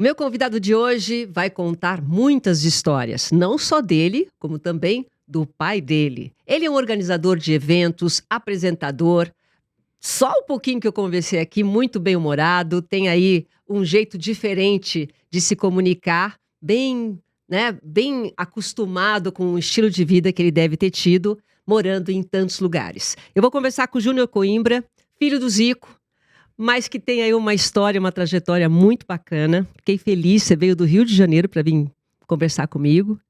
Meu convidado de hoje vai contar muitas histórias, não só dele, como também do pai dele. Ele é um organizador de eventos, apresentador. Só um pouquinho que eu conversei aqui, muito bem-humorado, tem aí um jeito diferente de se comunicar, bem acostumado com o estilo de vida que ele deve ter tido, morando em tantos lugares. Eu vou conversar com o Júnior Coimbra, filho do Zico, mas que tem aí uma história, uma trajetória muito bacana. Fiquei feliz, você veio do Rio de Janeiro para vir conversar comigo.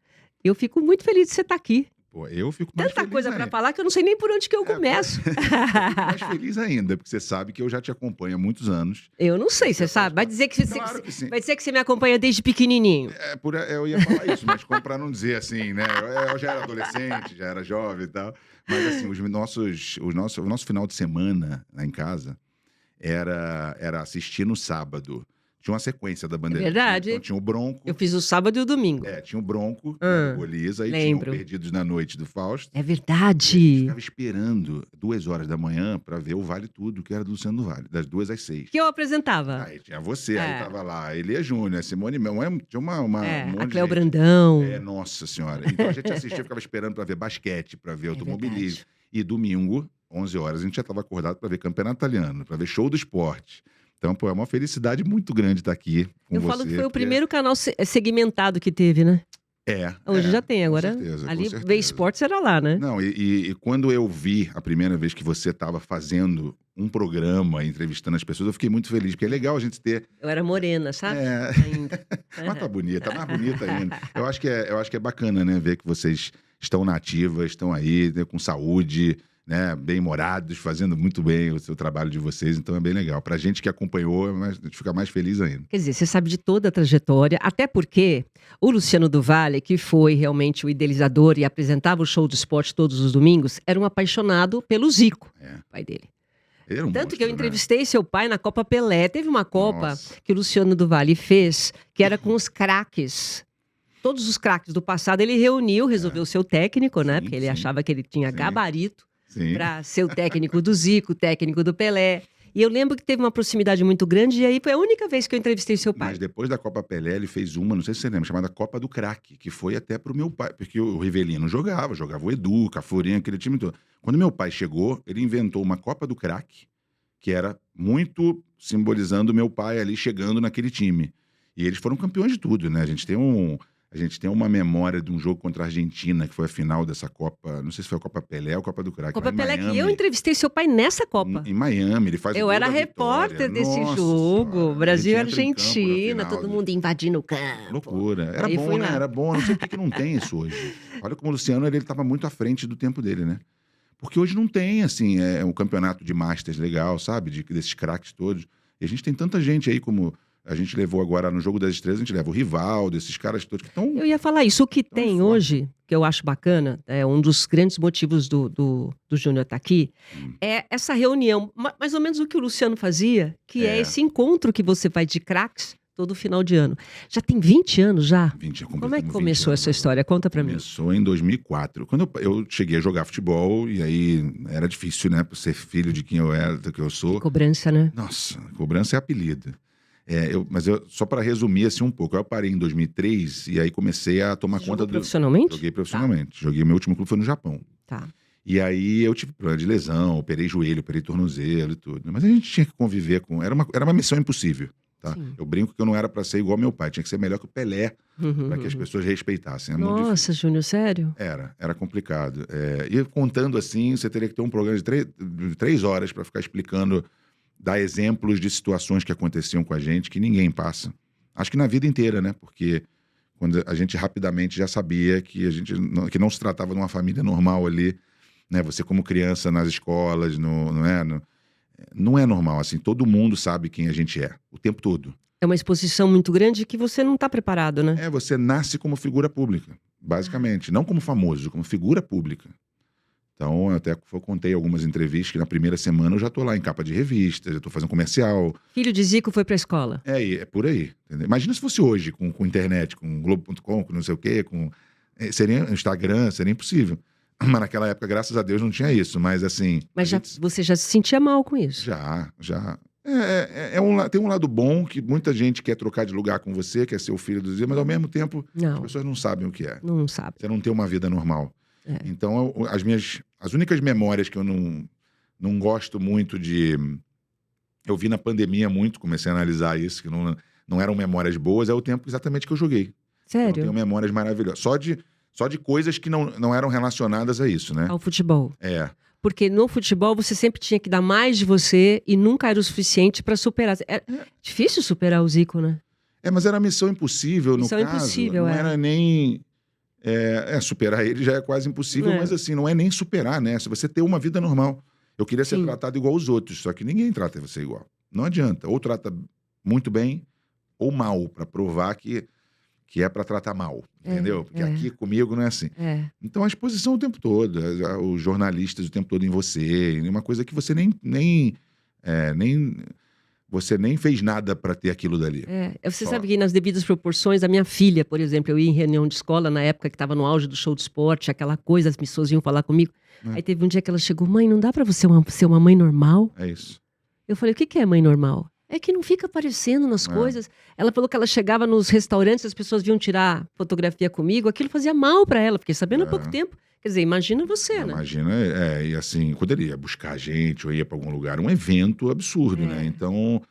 Eu fico muito feliz de você estar aqui. Pô, eu fico mais Tanta feliz coisa ainda. para falar que eu não sei nem por onde que eu começo. Eu fico mais feliz ainda, porque você sabe que eu já te acompanho há muitos anos. Eu não sei, você sabe. Vai dizer que Claro que sim. vai dizer que você me acompanha desde pequenininho. Eu ia falar isso, mas como para não dizer assim, né? Eu já era adolescente, já era jovem e tal. Mas assim, o nosso final de semana lá em casa era assistir no sábado. Tinha uma sequência da Bandeirantes. Verdade. Então, tinha o Bronco. Eu fiz o sábado e o domingo. Tinha o Bronco, do Golias, aí tinha o lembro. Perdidos na Noite do Fausto. É E a gente verdade. ficava esperando 2 horas da manhã para ver o Vale Tudo, que era do Luciano do Vale, das 2 às 6. Que eu apresentava. Aí tinha você, aí tava lá, a Elia Júnior, a Simone Mel, tinha um monte A de Cleo gente. Brandão. Nossa senhora. Então a gente assistia, ficava esperando para ver basquete, para ver automobilismo. Verdade. E domingo, 11 horas, a gente já estava acordado para ver campeonato italiano, para ver show do esporte. Então, pô, é uma felicidade muito grande estar aqui com Eu você. falo que foi o primeiro canal segmentado que teve, né? Hoje já tem, agora. Com certeza, Ali, com certeza. ver esportes era lá, né? Não, e quando eu vi a primeira vez que você estava fazendo um programa, entrevistando as pessoas, eu fiquei muito feliz, porque é legal a gente ter... Eu era morena, sabe? É. Ainda. Mas tá bonita, mais bonita ainda. Eu acho que é bacana, né, ver que vocês estão na ativa, estão aí, né, com saúde, né, bem-morados, fazendo muito bem o seu trabalho de vocês, então é bem legal. Pra gente que acompanhou, a gente fica mais feliz ainda. Quer dizer, você sabe de toda a trajetória, até porque o Luciano do Vale, que foi realmente o idealizador e apresentava o show do esporte todos os domingos, era um apaixonado pelo Zico, pai dele. Ele era um Tanto monstro, que eu entrevistei seu pai na Copa Pelé. Teve uma Copa Nossa. que o Luciano do Vale fez, que era com os craques. Todos os craques do passado ele reuniu, resolveu ser o técnico, né? Sim, Porque ele sim. achava que ele tinha Sim. gabarito Sim. para ser o técnico do Zico, o técnico do Pelé. E eu lembro que teve uma proximidade muito grande, e aí foi a única vez que eu entrevistei seu pai. Mas depois da Copa Pelé, ele fez uma, não sei se você lembra, chamada Copa do Craque, que foi até pro meu pai, porque o Rivelino jogava o Edu, Cafurinha, aquele time todo. Quando meu pai chegou, ele inventou uma Copa do Craque, que era muito simbolizando meu pai ali chegando naquele time. E eles foram campeões de tudo, né? A gente tem uma memória de um jogo contra a Argentina, que foi a final dessa Copa, não sei se foi a Copa Pelé ou a Copa do Craque. Copa lá em Pelé, que Miami. eu entrevistei seu pai nessa Copa. Em Miami, ele faz o Eu gol era da repórter vitória. desse Nossa jogo, Senhora. Brasil e A gente entra em campo na Argentina, final, todo mundo invadindo o campo. Loucura. Era Aí bom, fui né? lá. Era bom. Não sei por que não tem isso hoje. Olha como o Luciano, ele estava muito à frente do tempo dele, né? Porque hoje não tem, assim, um campeonato de Masters legal, sabe? Desses craques todos. E a gente tem tanta gente aí, como a gente levou agora no Jogo das Estrelas, a gente leva o Rivaldo, esses caras todos que estão... Eu ia falar isso. O que tem forte. hoje, que eu acho bacana, é um dos grandes motivos do Júnior estar aqui, é essa reunião, mais ou menos o que o Luciano fazia, que é esse encontro que você vai de craques todo final de ano. Já tem 20 anos já? 20, já Como é que completamos 20 começou anos essa história? Conta pra mim. Começou em 2004. Quando eu cheguei a jogar futebol, e aí era difícil, né? Por ser filho de quem eu era, do que eu sou. Cobrança, né? Nossa, cobrança é apelido. Só para resumir assim um pouco, eu parei em 2003 e aí comecei a tomar Você conta jogou do... profissionalmente? Joguei profissionalmente. Joguei, meu último clube foi no Japão. Tá. E aí eu tive problema de lesão, operei joelho, operei tornozelo e tudo. Mas a gente tinha que conviver com... Era uma missão impossível, tá? Sim. Eu brinco que eu não era para ser igual meu pai, tinha que ser melhor que o Pelé, para que as pessoas respeitassem. É muito difícil. Nossa, Júnior, sério? Era complicado. E contando assim, você teria que ter um programa de 3 horas para ficar explicando, dar exemplos de situações que aconteciam com a gente que ninguém passa. Acho que na vida inteira, né? Porque quando a gente rapidamente já sabia que que não se tratava de uma família normal ali, né? Você como criança nas escolas, não é normal, assim, todo mundo sabe quem a gente é, o tempo todo. É uma exposição muito grande que você não está preparado, né? Você nasce como figura pública, basicamente. Não como famoso, como figura pública. Então, eu até contei algumas entrevistas que na primeira semana eu já tô lá em capa de revista, já tô fazendo comercial. Filho de Zico foi pra escola. É por aí. Entendeu? Imagina se fosse hoje, com internet, com Globo.com, com não sei o quê, seria Instagram, seria impossível. Mas naquela época, graças a Deus, não tinha isso. Mas assim... Mas você já se sentia mal com isso? Já. Tem um lado bom que muita gente quer trocar de lugar com você, quer ser o filho dos dias, mas ao mesmo tempo as Não, pessoas não sabem o que é. não sabe. Você não tem uma vida normal. É. Então, as únicas memórias que eu não gosto muito de... Eu vi na pandemia muito, comecei a analisar isso, que não eram memórias boas, é o tempo exatamente que eu joguei. Eu não tenho Sério? memórias maravilhosas. Só de coisas que não eram relacionadas a isso, né? Ao futebol. É. Porque no futebol você sempre tinha que dar mais de você e nunca era o suficiente para superar. É difícil superar o Zico, né? Mas era missão impossível, Missão no caso. impossível, não é. era nem... superar ele já é quase impossível, É. mas assim, não é nem superar, né? Se você ter uma vida normal. Eu queria ser Sim. tratado igual aos outros, só que ninguém trata você igual. Não adianta. Ou trata muito bem, ou mal, para provar que é para tratar mal, entendeu? Porque aqui comigo não é assim. É. Então a exposição o tempo todo, os jornalistas o tempo todo em você, uma coisa que você você nem fez nada para ter aquilo dali. Você Só. sabe que nas devidas proporções, a minha filha, por exemplo, eu ia em reunião de escola na época que estava no auge do show de esporte, aquela coisa, as pessoas vinham falar comigo. Aí teve um dia que ela chegou, mãe, não dá para você ser uma mãe normal? É isso. Eu falei, o que é mãe normal? É que não fica aparecendo nas coisas. Ela falou que ela chegava nos restaurantes, as pessoas vinham tirar fotografia comigo, aquilo fazia mal para ela, fiquei sabendo há pouco tempo. Quer dizer, imagina você, né? Imagina, e assim, quando ele ia buscar a gente ou ia para algum lugar, um evento absurdo, né? Então,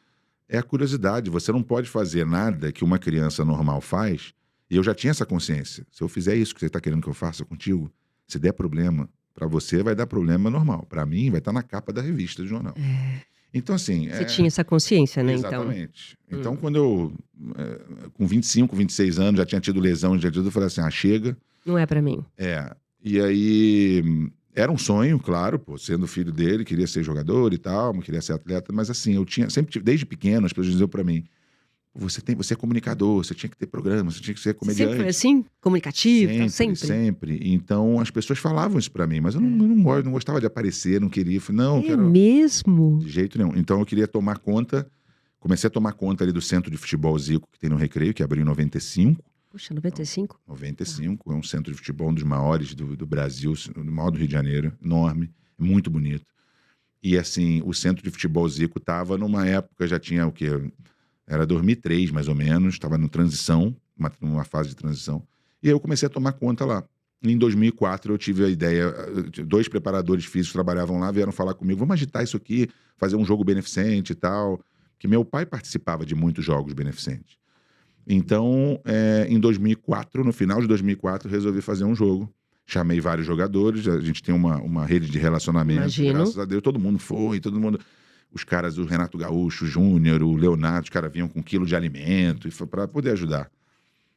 é a curiosidade. Você não pode fazer nada que uma criança normal faz, e eu já tinha essa consciência. Se eu fizer isso que você está querendo que eu faça contigo, se der problema, para você vai dar problema normal. Para mim, vai estar na capa da revista do jornal. Então, assim... Você tinha essa consciência, né? Exatamente. Então, quando eu, com 25, 26 anos, já tinha tido lesão, eu falei assim, chega. Não é para mim. E aí, era um sonho, claro, sendo filho dele, queria ser jogador e tal, queria ser atleta, mas assim, eu tinha, sempre, desde pequeno, as pessoas diziam para mim, você é comunicador, você tinha que ter programa, você tinha que ser comediante. Sempre foi assim? Comunicativo? Sempre. Então, as pessoas falavam isso para mim, mas eu não gostava de aparecer, não queria. Eu falei, não, quero... mesmo? De jeito nenhum. Então, eu queria tomar conta, comecei a tomar conta ali do centro de futebol Zico, que tem no Recreio, que abriu em 95. Puxa, 95? 95, é um centro de futebol, um dos maiores do Brasil, o maior do Rio de Janeiro, enorme, muito bonito. E assim, o centro de futebol Zico estava numa época, já tinha o quê? Era 2003, mais ou menos, estava no transição, numa fase de transição. E aí eu comecei a tomar conta lá. Em 2004 eu tive a ideia, 2 preparadores físicos trabalhavam lá, vieram falar comigo, vamos agitar isso aqui, fazer um jogo beneficente e tal. Que meu pai participava de muitos jogos beneficentes. Então, em 2004, no final de 2004, resolvi fazer um jogo. Chamei vários jogadores, a gente tem uma rede de relacionamento. Imagino. Graças a Deus, todo mundo foi, os caras, o Renato Gaúcho, o Júnior, o Leonardo, os caras vinham com 1 quilo de alimento, para poder ajudar.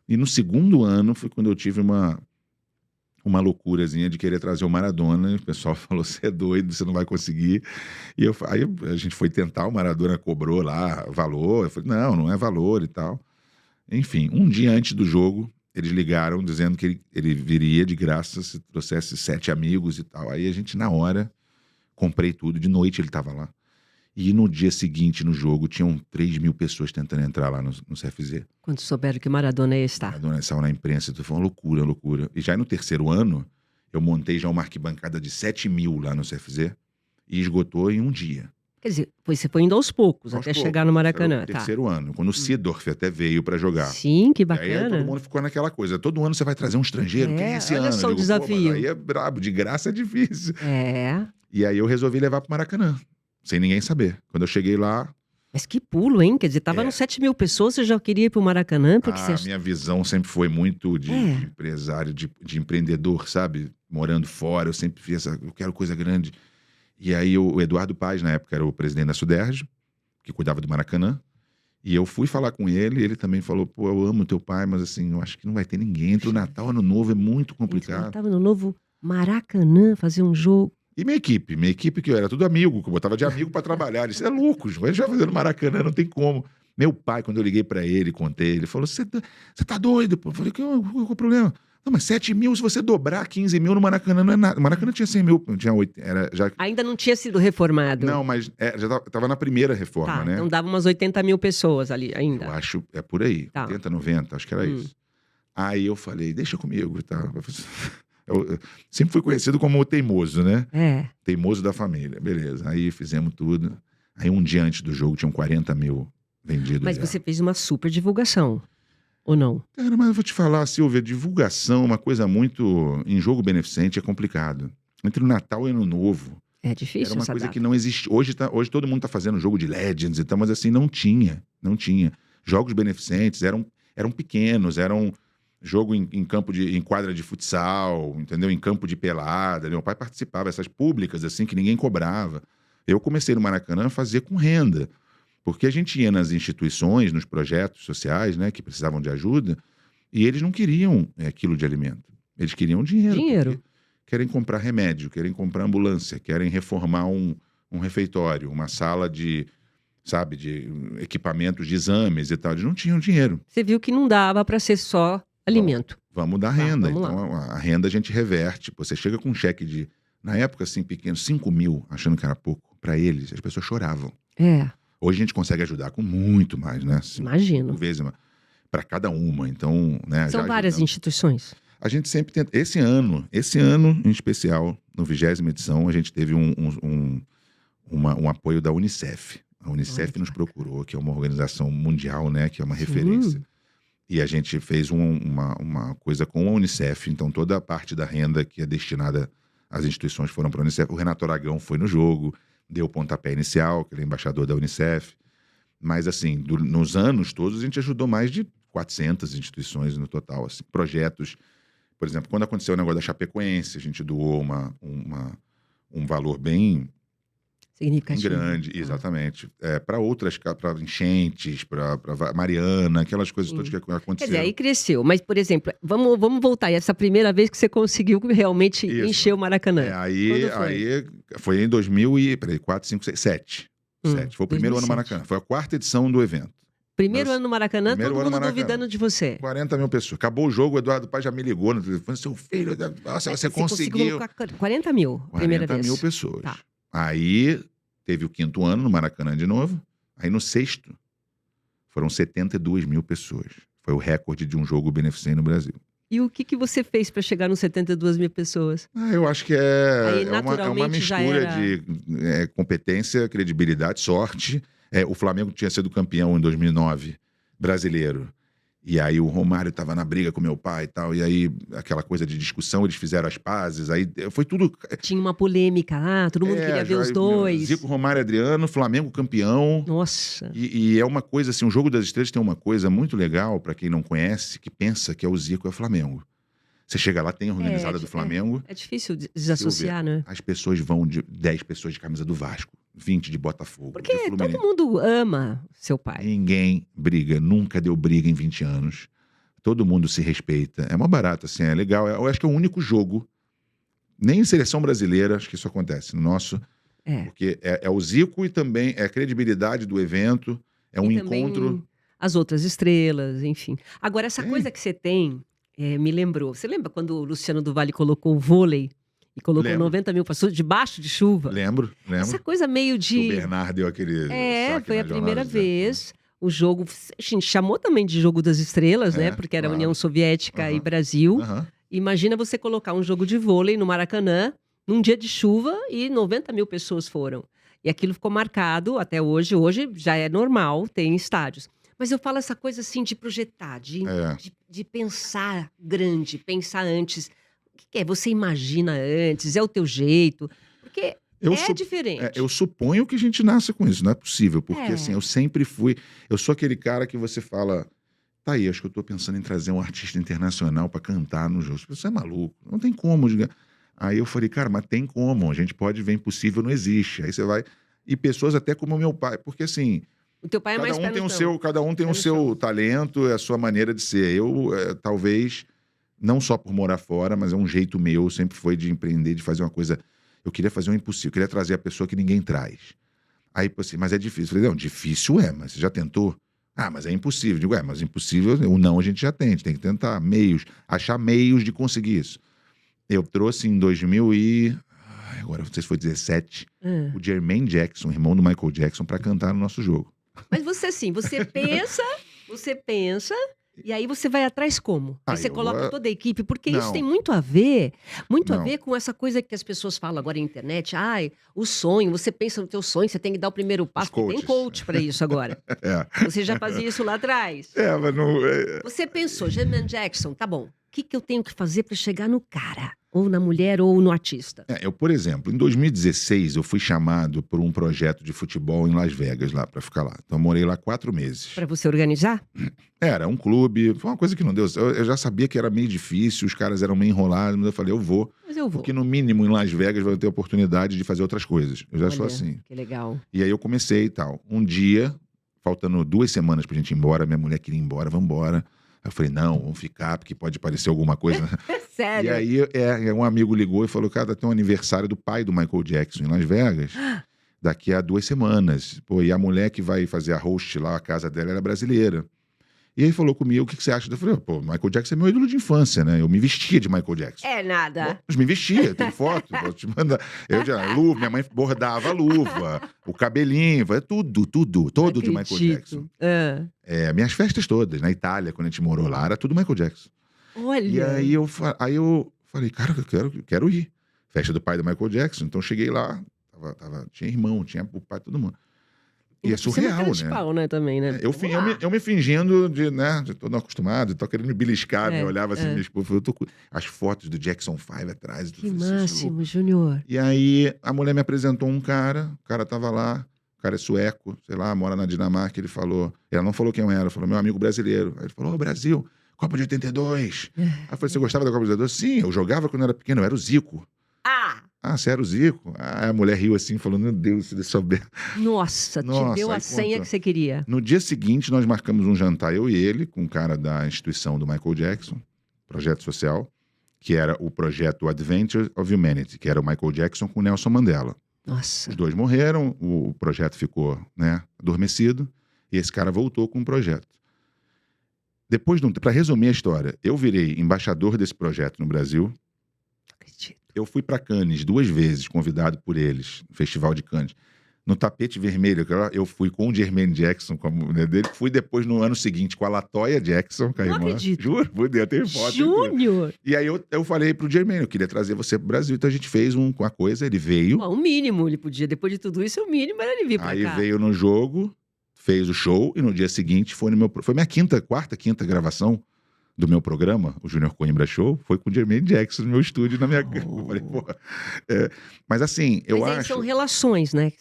E no segundo ano foi quando eu tive uma loucurazinha de querer trazer o Maradona, e o pessoal falou, você é doido, você não vai conseguir. E aí a gente foi tentar, o Maradona cobrou lá valor, eu falei, não é valor e tal. Enfim, um dia antes do jogo, eles ligaram dizendo que ele viria de graça se trouxesse 7 amigos e tal. Aí a gente, na hora, comprei tudo, de noite ele estava lá. E no dia seguinte, no jogo, tinham 3 mil pessoas tentando entrar lá no CFZ. Quando souberam que Maradona ia estar. Maradona saiu na imprensa, foi uma loucura. E já no terceiro ano, eu montei já uma arquibancada de 7 mil lá no CFZ e esgotou em um dia. Quer dizer, você foi indo aos poucos, até chegar no Maracanã. No terceiro ano, quando o Seedorf até veio para jogar. Sim, que E aí bacana. todo mundo ficou naquela coisa. Todo ano você vai trazer um estrangeiro. Quem é esse olha ano? só o Eu digo, desafio. mas aí é brabo, de graça é difícil. É. E aí eu resolvi levar pro Maracanã, sem ninguém saber. Quando eu cheguei lá... Mas que pulo, hein? Quer dizer, tava nos 7 mil pessoas, você já queria ir pro Maracanã? Porque minha visão sempre foi muito de empresário, de empreendedor, sabe? Morando fora, eu sempre fiz eu quero coisa grande. E aí o Eduardo Paz, na época, era o presidente da Suderj, que cuidava do Maracanã. E eu fui falar com ele, e ele também falou, pô, eu amo teu pai, mas assim, eu acho que não vai ter ninguém. Entre o Natal e o Ano Novo é muito complicado. Eu tava no novo Maracanã, fazer um jogo. E minha equipe que eu era tudo amigo, que eu botava de amigo pra trabalhar. Ele disse, é louco, a gente vai fazer no Maracanã, não tem como. Meu pai, quando eu liguei pra ele, contei, ele falou, você tá doido, pô? Eu falei, qual é o problema? Não, mas 7 mil, se você dobrar 15 mil no Maracanã, não é nada. O Maracanã tinha 100 mil, tinha 8, já... Ainda não tinha sido reformado. Não, mas já tava na primeira reforma, né? Então dava umas 80 mil pessoas ali ainda. Eu acho, é por aí, 80, 90, acho que era isso. Aí eu falei, deixa comigo e tal. Eu sempre fui conhecido como o teimoso, né? Teimoso da família, beleza. Aí fizemos tudo. Aí um dia antes do jogo tinham 40 mil vendidos. Mas já. você fez uma super divulgação, ou não? Cara, mas eu vou te falar, Silvia, divulgação é uma coisa muito... Em jogo beneficente é complicado. Entre o Natal e o Ano Novo, É era difícil uma essa coisa data. que não existe. Hoje todo mundo tá fazendo jogo de Legends e tal, mas assim, não tinha. Jogos beneficentes eram pequenos, eram jogo em quadra de futsal, entendeu? Em campo de pelada. Meu pai participava, essas públicas assim que ninguém cobrava. Eu comecei no Maracanã a fazer com renda, porque a gente ia nas instituições, nos projetos sociais, né, que precisavam de ajuda, e eles não queriam quilo de alimento. Eles queriam dinheiro. Dinheiro. Porque querem comprar remédio, querem comprar ambulância, querem reformar um refeitório, uma sala de equipamentos de exames e tal. Eles não tinham dinheiro. Você viu que não dava para ser só alimento. Vamos dar renda. vamos Então, a renda a gente reverte. Você chega com um cheque de, na época, assim, pequeno, 5 mil, achando que era pouco. Para eles, as pessoas choravam. É, Hoje a gente consegue ajudar com muito mais, né? imagino. 5 vezes para cada uma. Então, né? São já várias ajudamos. instituições. A gente sempre tenta. Esse ano em especial, no 20ª edição, a gente teve um apoio da Unicef. A Unicef Olha, nos que procurou, que é uma organização mundial, né? Que é uma Sim. referência. E a gente fez uma coisa com a Unicef. Então, toda a parte da renda que é destinada às instituições foram para a Unicef. O Renato Aragão foi no jogo, deu o pontapé inicial, que ele é embaixador da Unicef. Mas, assim, nos anos todos, a gente ajudou mais de 400 instituições no total. Assim, projetos. Por exemplo, quando aconteceu o negócio da Chapecoense, a gente doou um valor bem Significativo. grande, exatamente. Para outras, para enchentes, para Mariana, aquelas coisas todas que Quer aconteceram. dizer, aí cresceu. Mas, por exemplo, vamos voltar. Essa primeira vez que você conseguiu realmente Isso. encher o Maracanã. Aí foi em 2004, 5, 6, 7. Foi o primeiro ano 2007. no Maracanã. Foi a 4ª edição do evento. Primeiro ano no Maracanã, Primeiro todo ano no mundo Maracanã. duvidando de você. 40 mil pessoas. Acabou o jogo, o Eduardo Paz já me ligou no telefone. Seu filho, nossa, você conseguiu. Colocar 40 mil, primeira 40 vez. mil pessoas. Tá. Aí teve o 5º ano no Maracanã de novo. Aí no 6º foram 72 mil pessoas. Foi o recorde de um jogo beneficente no Brasil. E o que você fez para chegar nos 72 mil pessoas? Eu acho que Aí, é uma naturalmente, já mistura era- de competência, credibilidade, sorte. O Flamengo tinha sido campeão em 2009, brasileiro. E aí o Romário estava na briga com meu pai e tal. E aí aquela coisa de discussão, eles fizeram as pazes. Aí foi tudo... Tinha uma polêmica, todo mundo queria ver os dois. Zico, Romário e Adriano, Flamengo campeão. Nossa. E é uma coisa assim, o Jogo das Estrelas tem uma coisa muito legal para quem não conhece, que pensa que é o Zico e o Flamengo. Você chega lá, tem a organizada do Flamengo, É difícil desassociar, né? as pessoas vão de 10 pessoas de camisa do Vasco, 20 de Botafogo, Porque de Fluminense. todo mundo ama seu pai. Ninguém briga, nunca deu briga em 20 anos. Todo mundo se respeita. É uma barata, assim, é legal. Eu acho que é o único jogo, nem em seleção brasileira, acho que isso acontece. No nosso, porque é o Zico e também é a credibilidade do evento, é um E também encontro... as outras estrelas, enfim. Agora, essa coisa que você tem, me lembrou. Você lembra quando o Luciano do Vale colocou o vôlei? E colocou Lembro. 90 mil pessoas debaixo de chuva? Lembro. Essa coisa meio O de... Bernard deu aquele saque foi a na primeira jornada, vez. O jogo, a gente chamou também de Jogo das Estrelas, né? Porque era claro. União Soviética e Aham. Brasil. Aham. Imagina você colocar um jogo de vôlei no Maracanã, num dia de chuva, e 90 mil pessoas foram. E aquilo ficou marcado até hoje. Hoje já é normal, tem estádios. Mas eu falo essa coisa assim de projetar, de pensar grande, pensar antes. O que é? Você imagina antes, é o teu jeito. Porque diferente. Eu suponho que a gente nasça com isso, não é possível. Porque assim, eu sempre fui... Eu sou aquele cara que você fala... Tá aí, acho que eu tô pensando em trazer um artista internacional pra cantar no jogo. Você é maluco, não tem como. Aí eu falei, cara, mas tem como. A gente pode ver impossível, não existe. Aí você vai... E pessoas até como o meu pai. Porque assim... O teu pai é mais pé no chão. Cada um tem o seu talento, a sua maneira de ser. Eu, talvez, não só por morar fora, mas é um jeito meu, sempre foi de empreender, de fazer uma coisa... Eu queria fazer um impossível, eu queria trazer a pessoa que ninguém traz. Aí, assim, mas é difícil. Eu falei, não, difícil mas você já tentou? Ah, mas é impossível. Eu digo, mas impossível, o não a gente já tem, a gente tem que tentar achar meios de conseguir isso. Eu trouxe em 2000 agora não sei se foi 17, o Jermaine Jackson, irmão do Michael Jackson, para cantar no nosso jogo. Mas você assim, você pensa E aí você vai atrás como? Aí Ah, você eu coloca vou- toda a equipe, porque isso Não. tem muito a ver Não. com essa coisa que as pessoas falam agora na internet. Ai, o sonho, você pensa no teu sonho, você tem que dar o primeiro passo. Porque tem coaches. coach para isso agora. É. Você já fazia isso lá atrás. Mas não. Você pensou, Jermaine Jackson, tá bom. O que eu tenho que fazer para chegar no cara? Ou na mulher, ou no artista? Eu, por exemplo, em 2016, eu fui chamado por um projeto de futebol em Las Vegas, lá, pra ficar lá. Então, eu morei lá 4 meses. Para você organizar? Era um clube, foi uma coisa que não deu. Eu já sabia que era meio difícil, os caras eram meio enrolados, mas eu falei, eu vou. Mas eu vou. Porque, no mínimo, em Las Vegas, vai ter oportunidade de fazer outras coisas. Eu já sou Olha, assim. Que legal. E aí eu comecei e tal. Um dia, faltando 2 semanas pra gente ir embora, minha mulher queria ir embora, vamos embora. Eu falei, não, vamos ficar, porque pode parecer alguma coisa. Sério? E aí, um amigo ligou e falou, cara, tem um aniversário do pai do Michael Jackson em Las Vegas, daqui a 2 semanas. Pô, e a mulher que vai fazer a host lá, a casa dela, era brasileira. E aí falou comigo, o que você acha? Eu falei, pô, Michael Jackson é meu ídolo de infância, né? Eu me vestia de Michael Jackson. É nada. Eu me vestia, tem foto, vou te mandar. Eu já, luva, minha mãe bordava a luva, o cabelinho, tudo todo de Michael Jackson. Minhas festas todas, na Itália, quando a gente morou lá, era tudo Michael Jackson. Olha. E aí eu falei, cara, eu quero ir. Festa do pai do Michael Jackson. Então cheguei lá, tinha irmão, tinha o pai, todo mundo. E é surreal, você né? pau, né, também, né? Eu me fingindo de todo acostumado, tô querendo me beliscar, me olhava assim, minha esposa, eu tô com as fotos do Jackson 5 atrás. Que máximo, Júnior. E aí a mulher me apresentou um cara, o cara tava lá, o cara é sueco, sei lá, mora na Dinamarca, ela não falou quem eu era, falou, meu amigo brasileiro. Aí ele falou, Brasil, Copa de 82. Aí eu falei, você gostava da Copa de 82? Sim, eu jogava quando eu era pequeno, eu era o Zico. Você era o Zico? A mulher riu assim, falou, meu Deus, se ele souber. Nossa, te deu a senha que você queria. No dia seguinte, nós marcamos um jantar, eu e ele, com um cara da instituição do Michael Jackson, projeto social, que era o projeto Adventure of Humanity, que era o Michael Jackson com o Nelson Mandela. Nossa. Os 2 morreram, o projeto ficou, adormecido, e esse cara voltou com um projeto. Depois, para resumir a história, eu virei embaixador desse projeto no Brasil. Acredito. Eu fui para Cannes 2 vezes, convidado por eles, no Festival de Cannes. No tapete vermelho, eu fui com o Jermaine Jackson, com a mulher dele. Fui depois, no ano seguinte, com a Latoya Jackson, com a irmã. Não acredito. Juro, eu tenho foto. Júnior! E aí eu falei pro Jermaine, eu queria trazer você pro Brasil. Então a gente fez uma coisa, ele veio. O mínimo ele podia. Depois de tudo isso, o mínimo era ele vir pra Aí cá. veio no jogo, fez o show, e no dia seguinte foi minha quarta, quinta gravação do meu programa, o Júnior Coimbra Show, foi com o Jermaine Jackson no meu estúdio, na minha casa. Eu falei, porra. Mas assim, eu Mas aí acho... são relações, né?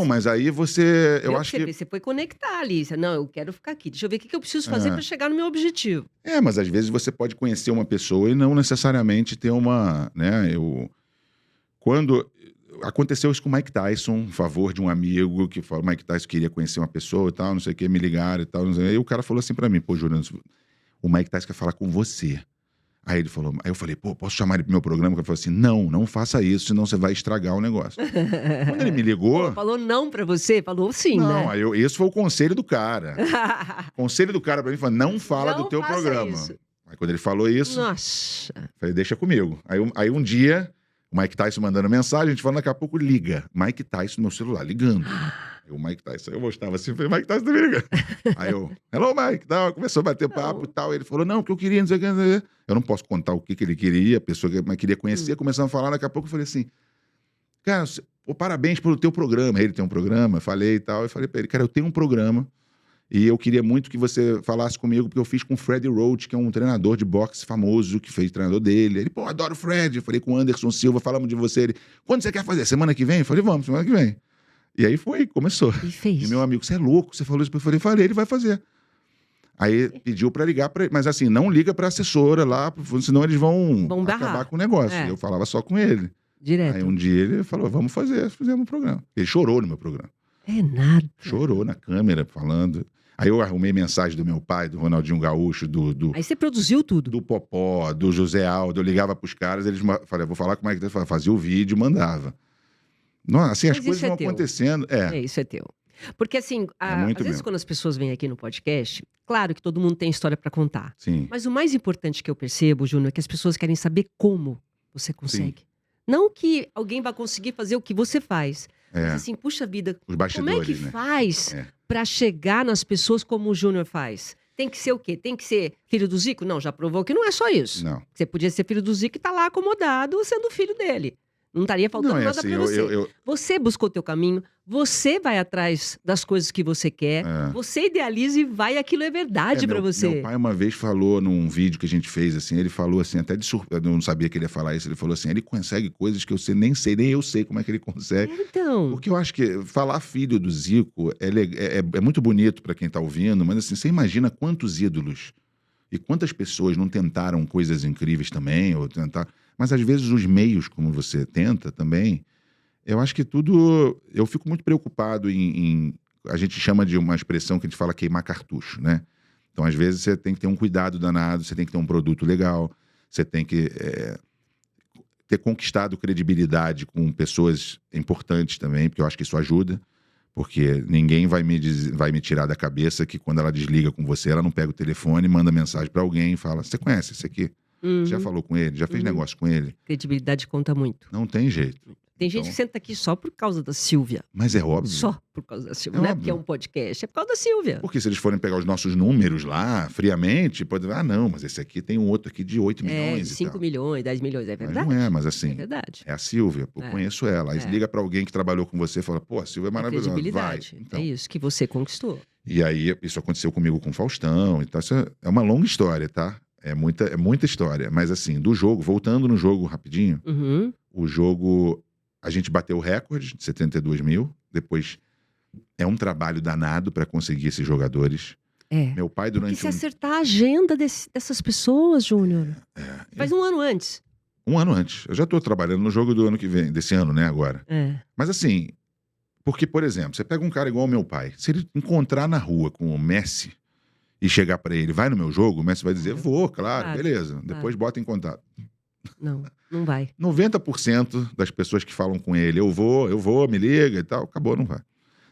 Mas aí você... Eu acho que... Você foi conectar ali. Não, eu quero ficar aqui. Deixa eu ver o que eu preciso fazer para chegar no meu objetivo. Mas às vezes você pode conhecer uma pessoa e não necessariamente ter uma... Quando... Aconteceu isso com o Mike Tyson, um favor de um amigo que falou, Mike Tyson queria conhecer uma pessoa e tal, não sei o que, me ligaram e tal. Não sei. Aí o cara falou assim pra mim, pô, Juliano, o Mike Tyson quer falar com você. Aí eu falei, pô, posso chamar ele pro meu programa? Ele falou assim, não faça isso, senão você vai estragar o negócio. Quando ele me ligou... Pô, falou não pra você? Falou sim, né? Não, esse foi o conselho do cara. O conselho do cara pra mim foi, não fala do teu programa. Isso. Aí quando ele falou isso, Nossa. falei, deixa comigo. Aí um dia, o Mike Tyson mandando mensagem, a gente falando, daqui a pouco liga. Mike Tyson no meu celular, ligando. Aí o Mike Tyson, eu gostava assim, falei, Mike Tyson tá me ligando. Aí eu, hello Mike, tal, começou a bater papo e tal. Ele falou, não, que eu queria, não sei o que, não sei o que. Eu não posso contar o que ele queria, a pessoa que queria conhecer, começando a falar, daqui a pouco eu falei assim, cara, parabéns pelo teu programa. Ele tem um programa, falei e tal. Eu falei pra ele, cara, eu tenho um programa e eu queria muito que você falasse comigo, porque eu fiz com o Freddie Roach, que é um treinador de boxe famoso, que fez treinador dele. Ele, pô, adoro o Fred. Eu falei com o Anderson Silva, falamos de você. Ele, quando você quer fazer? Semana que vem? Eu falei, vamos, semana que vem. E aí começou. E fez. E meu amigo, você é louco? Você falou isso? Eu falei, ele vai fazer. Aí pediu pra ligar pra ele, mas assim, não liga pra assessora lá, senão eles vão acabar com o negócio. Eu falava só com ele. Direto. Aí um dia ele falou, vamos fazer, fizemos um programa. Ele chorou no meu programa. É nada. Chorou na câmera, falando. Aí eu arrumei mensagem do meu pai, do Ronaldinho Gaúcho, Aí você produziu tudo. do Popó, do José Aldo. Eu ligava pros caras, eles falavam, vou falar como é que tá. Fazia o vídeo e mandava. Não, assim, as coisas vão acontecendo. Isso é teu. Porque assim, às vezes quando as pessoas vêm aqui no podcast, claro que todo mundo tem história para contar. Sim. Mas o mais importante que eu percebo, Júnior, é que as pessoas querem saber como você consegue. Sim. Não que alguém vai conseguir fazer o que você faz. Mas assim, puxa vida, os bastidores, como é que faz para chegar nas pessoas como o Júnior faz? Tem que ser o quê? Tem que ser filho do Zico? Não, já provou que não é só isso. Não. Você podia ser filho do Zico e tá lá acomodado sendo filho dele. Não estaria faltando Não, é nada assim, pra você. Você buscou o teu caminho, você vai atrás das coisas que você quer, você idealiza e vai, aquilo é verdade pra você. Meu pai uma vez falou num vídeo que a gente fez, assim, ele falou assim, até de surpresa, eu não sabia que ele ia falar isso, ele falou assim, ele consegue coisas que nem eu sei como é que ele consegue. Então. Porque eu acho que falar filho do Zico é muito bonito pra quem tá ouvindo, mas assim, você imagina quantos ídolos e quantas pessoas não tentaram coisas incríveis também, ou tentar... Mas às vezes os meios, como você tenta também, eu acho que tudo... Eu fico muito preocupado a gente chama de uma expressão que a gente fala queimar cartucho, né? Então, às vezes, você tem que ter um cuidado danado, você tem que ter um produto legal, você tem que ter conquistado credibilidade com pessoas importantes também, porque eu acho que isso ajuda, porque ninguém vai me tirar da cabeça que quando ela desliga com você, ela não pega o telefone, manda mensagem para alguém e fala, você conhece esse aqui? Você já falou com ele? Já fez negócio com ele? Credibilidade conta muito. Não tem jeito. Tem gente que senta aqui só por causa da Silvia. Mas é óbvio. Só por causa da Silvia. Não é porque é um podcast, é por causa da Silvia. Porque se eles forem pegar os nossos números lá, friamente, pode dizer, não, mas esse aqui tem um outro aqui de 8 milhões de e 5 tal. milhões, 10 milhões, é verdade. Mas não é, mas assim, é verdade. É a Silvia, pô, conheço ela. Aí liga pra alguém que trabalhou com você e fala, pô, a Silvia é maravilhosa, credibilidade. vai. Então, é isso que você conquistou. E aí, isso aconteceu comigo com o Faustão, então isso é uma longa história, tá? É muita história. Mas assim, do jogo, voltando no jogo rapidinho, o jogo, a gente bateu o recorde de 72 mil, depois é um trabalho danado para conseguir esses jogadores. Meu pai durante se acertar a agenda dessas pessoas, Júnior, faz um ano antes. Um ano antes. Eu já estou trabalhando no jogo do ano que vem, desse ano, né, agora. Mas assim, porque, por exemplo, você pega um cara igual o meu pai, se ele encontrar na rua com o Messi e chegar para ele, vai no meu jogo, o Messi vai dizer, vou, claro, beleza, depois bota em contato. Não vai. 90% das pessoas que falam com ele, eu vou, me liga e tal, acabou, não vai.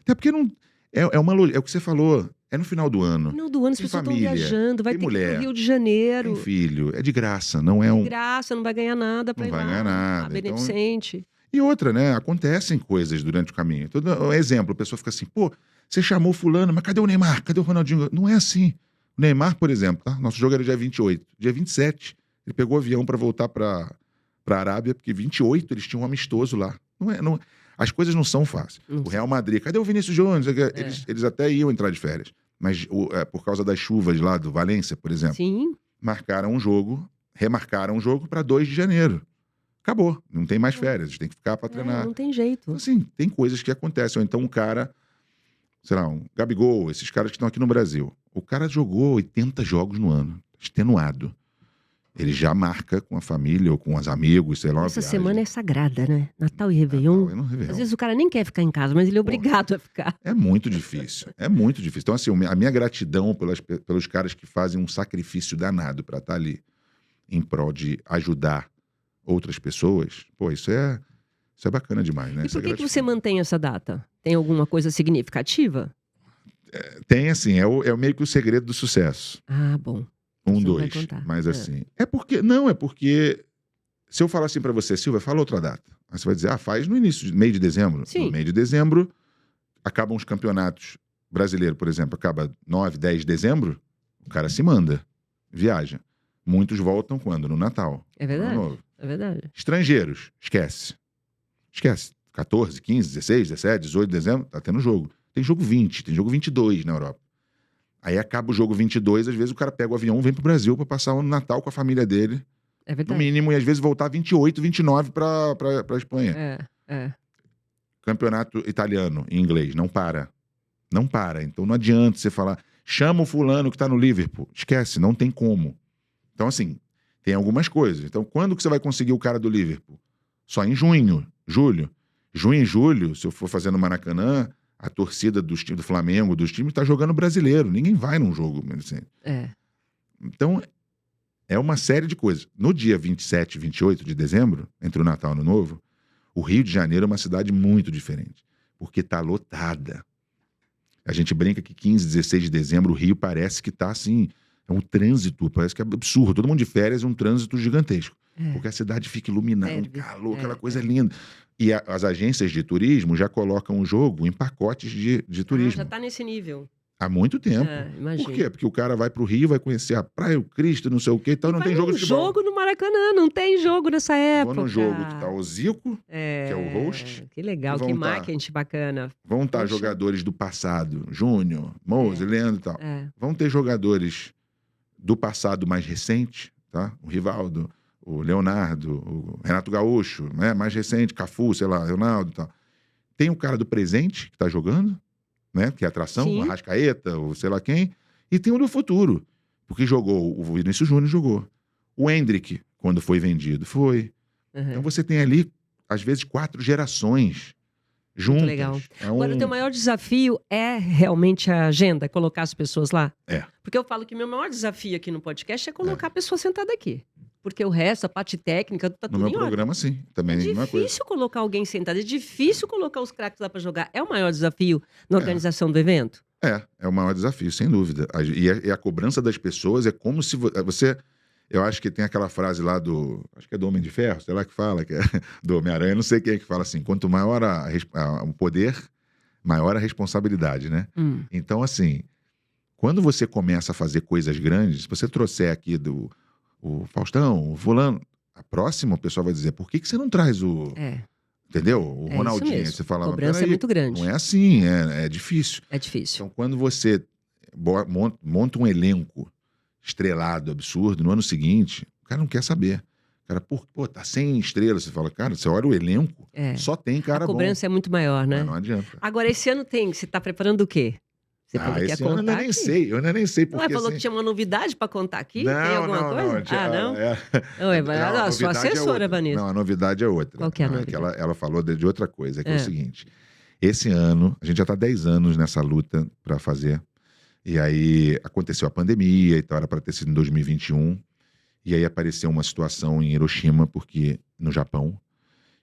Até porque não... É o que você falou, é no final do ano. No final do ano as pessoas estão viajando, vai ter mulher, que ir pro Rio de Janeiro. Tem filho, é de graça, não é um... De graça, não vai ganhar nada pra ir lá. Não vai ganhar nada. Beneficente. E outra, né, acontecem coisas durante o caminho. Então, exemplo, a pessoa fica assim, pô, você chamou fulano, mas cadê o Neymar? Cadê o Ronaldinho? Não é assim. O Neymar, por exemplo, tá? Nosso jogo era dia 28. Dia 27, ele pegou o avião para voltar para a Arábia, porque 28 eles tinham um amistoso lá. As coisas não são fáceis. O Real Madrid, cadê o Vinícius Júnior? Eles até iam entrar de férias. Mas por causa das chuvas lá do Valência, por exemplo, remarcaram um jogo para 2 de janeiro. Acabou, não tem mais férias, tem que ficar para treinar. Não tem jeito. Então, assim, tem coisas que acontecem. Ou então um cara, sei lá, um Gabigol, esses caras que estão aqui no Brasil. O cara jogou 80 jogos no ano, extenuado. Ele já marca com a família ou com os amigos, sei lá. Essa semana é sagrada, né? Natal e Réveillon. Às vezes o cara nem quer ficar em casa, mas ele é obrigado a ficar. É muito difícil, é muito difícil. Então, assim, a minha gratidão pelos caras que fazem um sacrifício danado para estar ali em prol de ajudar outras pessoas, pô, isso é bacana demais, né? E por que você mantém essa data? Tem alguma coisa significativa? Tem, assim, é meio que o segredo do sucesso. Ah, bom. 1, 2. Mas assim, é porque se eu falar assim pra você, Silvia, fala outra data. Aí você vai dizer, faz no meio de dezembro. Sim. No meio de dezembro, acabam os campeonatos brasileiros, por exemplo, acaba 9, 10 de dezembro, o cara se manda, viaja. Muitos voltam quando? No Natal. É verdade. É verdade. Estrangeiros, esquece. 14, 15, 16, 17, 18 de dezembro, tá tendo jogo. Tem jogo 20, tem jogo 22 na Europa. Aí acaba o jogo 22, às vezes o cara pega o avião, vem pro Brasil pra passar o Natal com a família dele. É verdade. No mínimo, e às vezes voltar 28, 29 pra Espanha. Campeonato italiano, em inglês, não para. Não para. Então não adianta você falar, chama o fulano que tá no Liverpool. Esquece, não tem como. Então assim, tem algumas coisas. Então quando que você vai conseguir o cara do Liverpool? Só em julho. Junho e julho, se eu for fazer no Maracanã, a torcida do Flamengo, dos times, tá jogando brasileiro. Ninguém vai num jogo. Assim. Então, é uma série de coisas. No dia 27 e 28 de dezembro, entre o Natal e o Ano Novo, o Rio de Janeiro é uma cidade muito diferente. Porque tá lotada. A gente brinca que 15, 16 de dezembro, o Rio parece que tá assim... É um trânsito, parece que é absurdo. Todo mundo de férias, um trânsito gigantesco. Porque a cidade fica iluminada, um calor, aquela coisa linda. E as agências de turismo já colocam o jogo em pacotes de turismo. Já tá nesse nível. Há muito tempo. Por Imagina. quê? Porque o cara vai pro Rio, vai conhecer a praia, o Cristo, não sei o quê, então não tem jogo de futebol. Jogo no Maracanã, não tem jogo nessa época. Vou no jogo que tá o Zico, que é o host. Que legal, que marketing bacana. Vão estar jogadores do passado, Júnior, Moser, Leandro e tal. Vão ter jogadores do passado mais recente, tá? O Rivaldo, o Leonardo, o Renato Gaúcho, né? Mais recente, Cafu, sei lá, Ronaldo e tal. Tem o cara do presente que tá jogando, né? Que é atração, o Arrascaeta, ou sei lá quem. E tem o do futuro, porque jogou, o Vinícius Júnior jogou. O Endrick, quando foi vendido, foi. Então você tem ali, às vezes, 4 gerações juntas. Muito legal. Agora, o teu maior desafio é realmente a agenda, colocar as pessoas lá? Porque eu falo que meu maior desafio aqui no podcast é colocar a pessoa sentada aqui. Porque o resto, a parte técnica, tá tudo no meu programa, sim. Também é difícil colocar alguém sentado, é difícil colocar os craques lá para jogar. É o maior desafio na organização do evento? É o maior desafio, sem dúvida. E a cobrança das pessoas é como se você... Eu acho que tem aquela frase lá acho que é do Homem de Ferro, sei lá que fala, que é do Homem-Aranha, não sei quem é que fala assim, quanto maior o poder, maior a responsabilidade, né? Então, assim, quando você começa a fazer coisas grandes, se você trouxer aqui o Faustão, o fulano, a próxima o pessoal vai dizer, por que você não traz o... Entendeu? O Ronaldinho. Você fala, a cobrança é muito grande. Não é assim, é difícil. É difícil. Então, quando você monta um elenco estrelado, absurdo, no ano seguinte, o cara não quer saber. O cara, pô, tá 100 estrelas. Você fala, cara, você olha o elenco, só tem cara bom. A cobrança é muito maior, né? Mas não adianta. Agora, esse ano você tá preparando o quê? Você falou que ia esse ano contar eu ainda nem sei. Porque, Você falou que tinha uma novidade para contar aqui? Não, tem alguma coisa? Não? Sua assessora, Vanessa. Não, a novidade é outra. Qual que é a novidade? Ela falou de outra coisa, que é o seguinte. Esse ano, a gente já tá 10 anos nessa luta para fazer. E aí aconteceu a pandemia e tal, era para ter sido em 2021. E aí apareceu uma situação em Hiroshima, no Japão,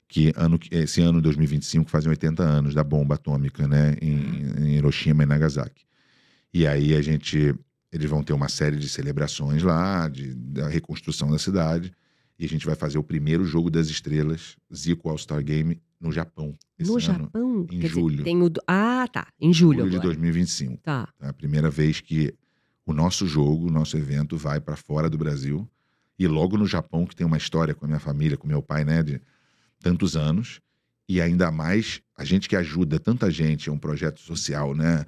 que esse ano, 2025, fazem 80 anos da bomba atômica, né, em Hiroshima e Nagasaki. E aí eles vão ter uma série de celebrações lá, da reconstrução da cidade, e a gente vai fazer o primeiro jogo das estrelas, Zico All-Star Game, no Japão. Japão? Em julho. Tá. Em julho de 2025. Tá. É a primeira vez que o nosso jogo, o nosso evento vai para fora do Brasil. E logo no Japão, que tem uma história com a minha família, com meu pai, né, de tantos anos. E ainda mais, a gente que ajuda tanta gente, é um projeto social, né,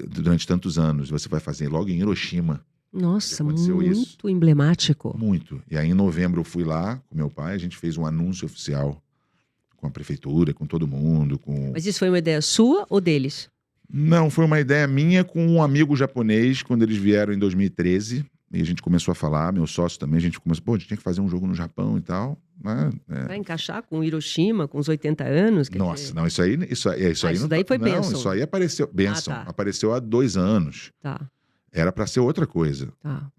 durante tantos anos. Você vai fazer logo em Hiroshima. Nossa, muito emblemático. Muito. E aí, em novembro, eu fui lá com meu pai, a gente fez um anúncio oficial com a prefeitura, com todo mundo. Mas isso foi uma ideia sua ou deles? Não, foi uma ideia minha com um amigo japonês, quando eles vieram em 2013. E a gente começou a falar, meu sócio também, a gente começou, a gente tinha que fazer um jogo no Japão e tal. Né? Vai encaixar com Hiroshima, com os 80 anos? Nossa, não, isso aí daí foi bênção. Não, isso aí apareceu, bênção, apareceu há 2 anos. Tá. Era para ser outra coisa. Tá.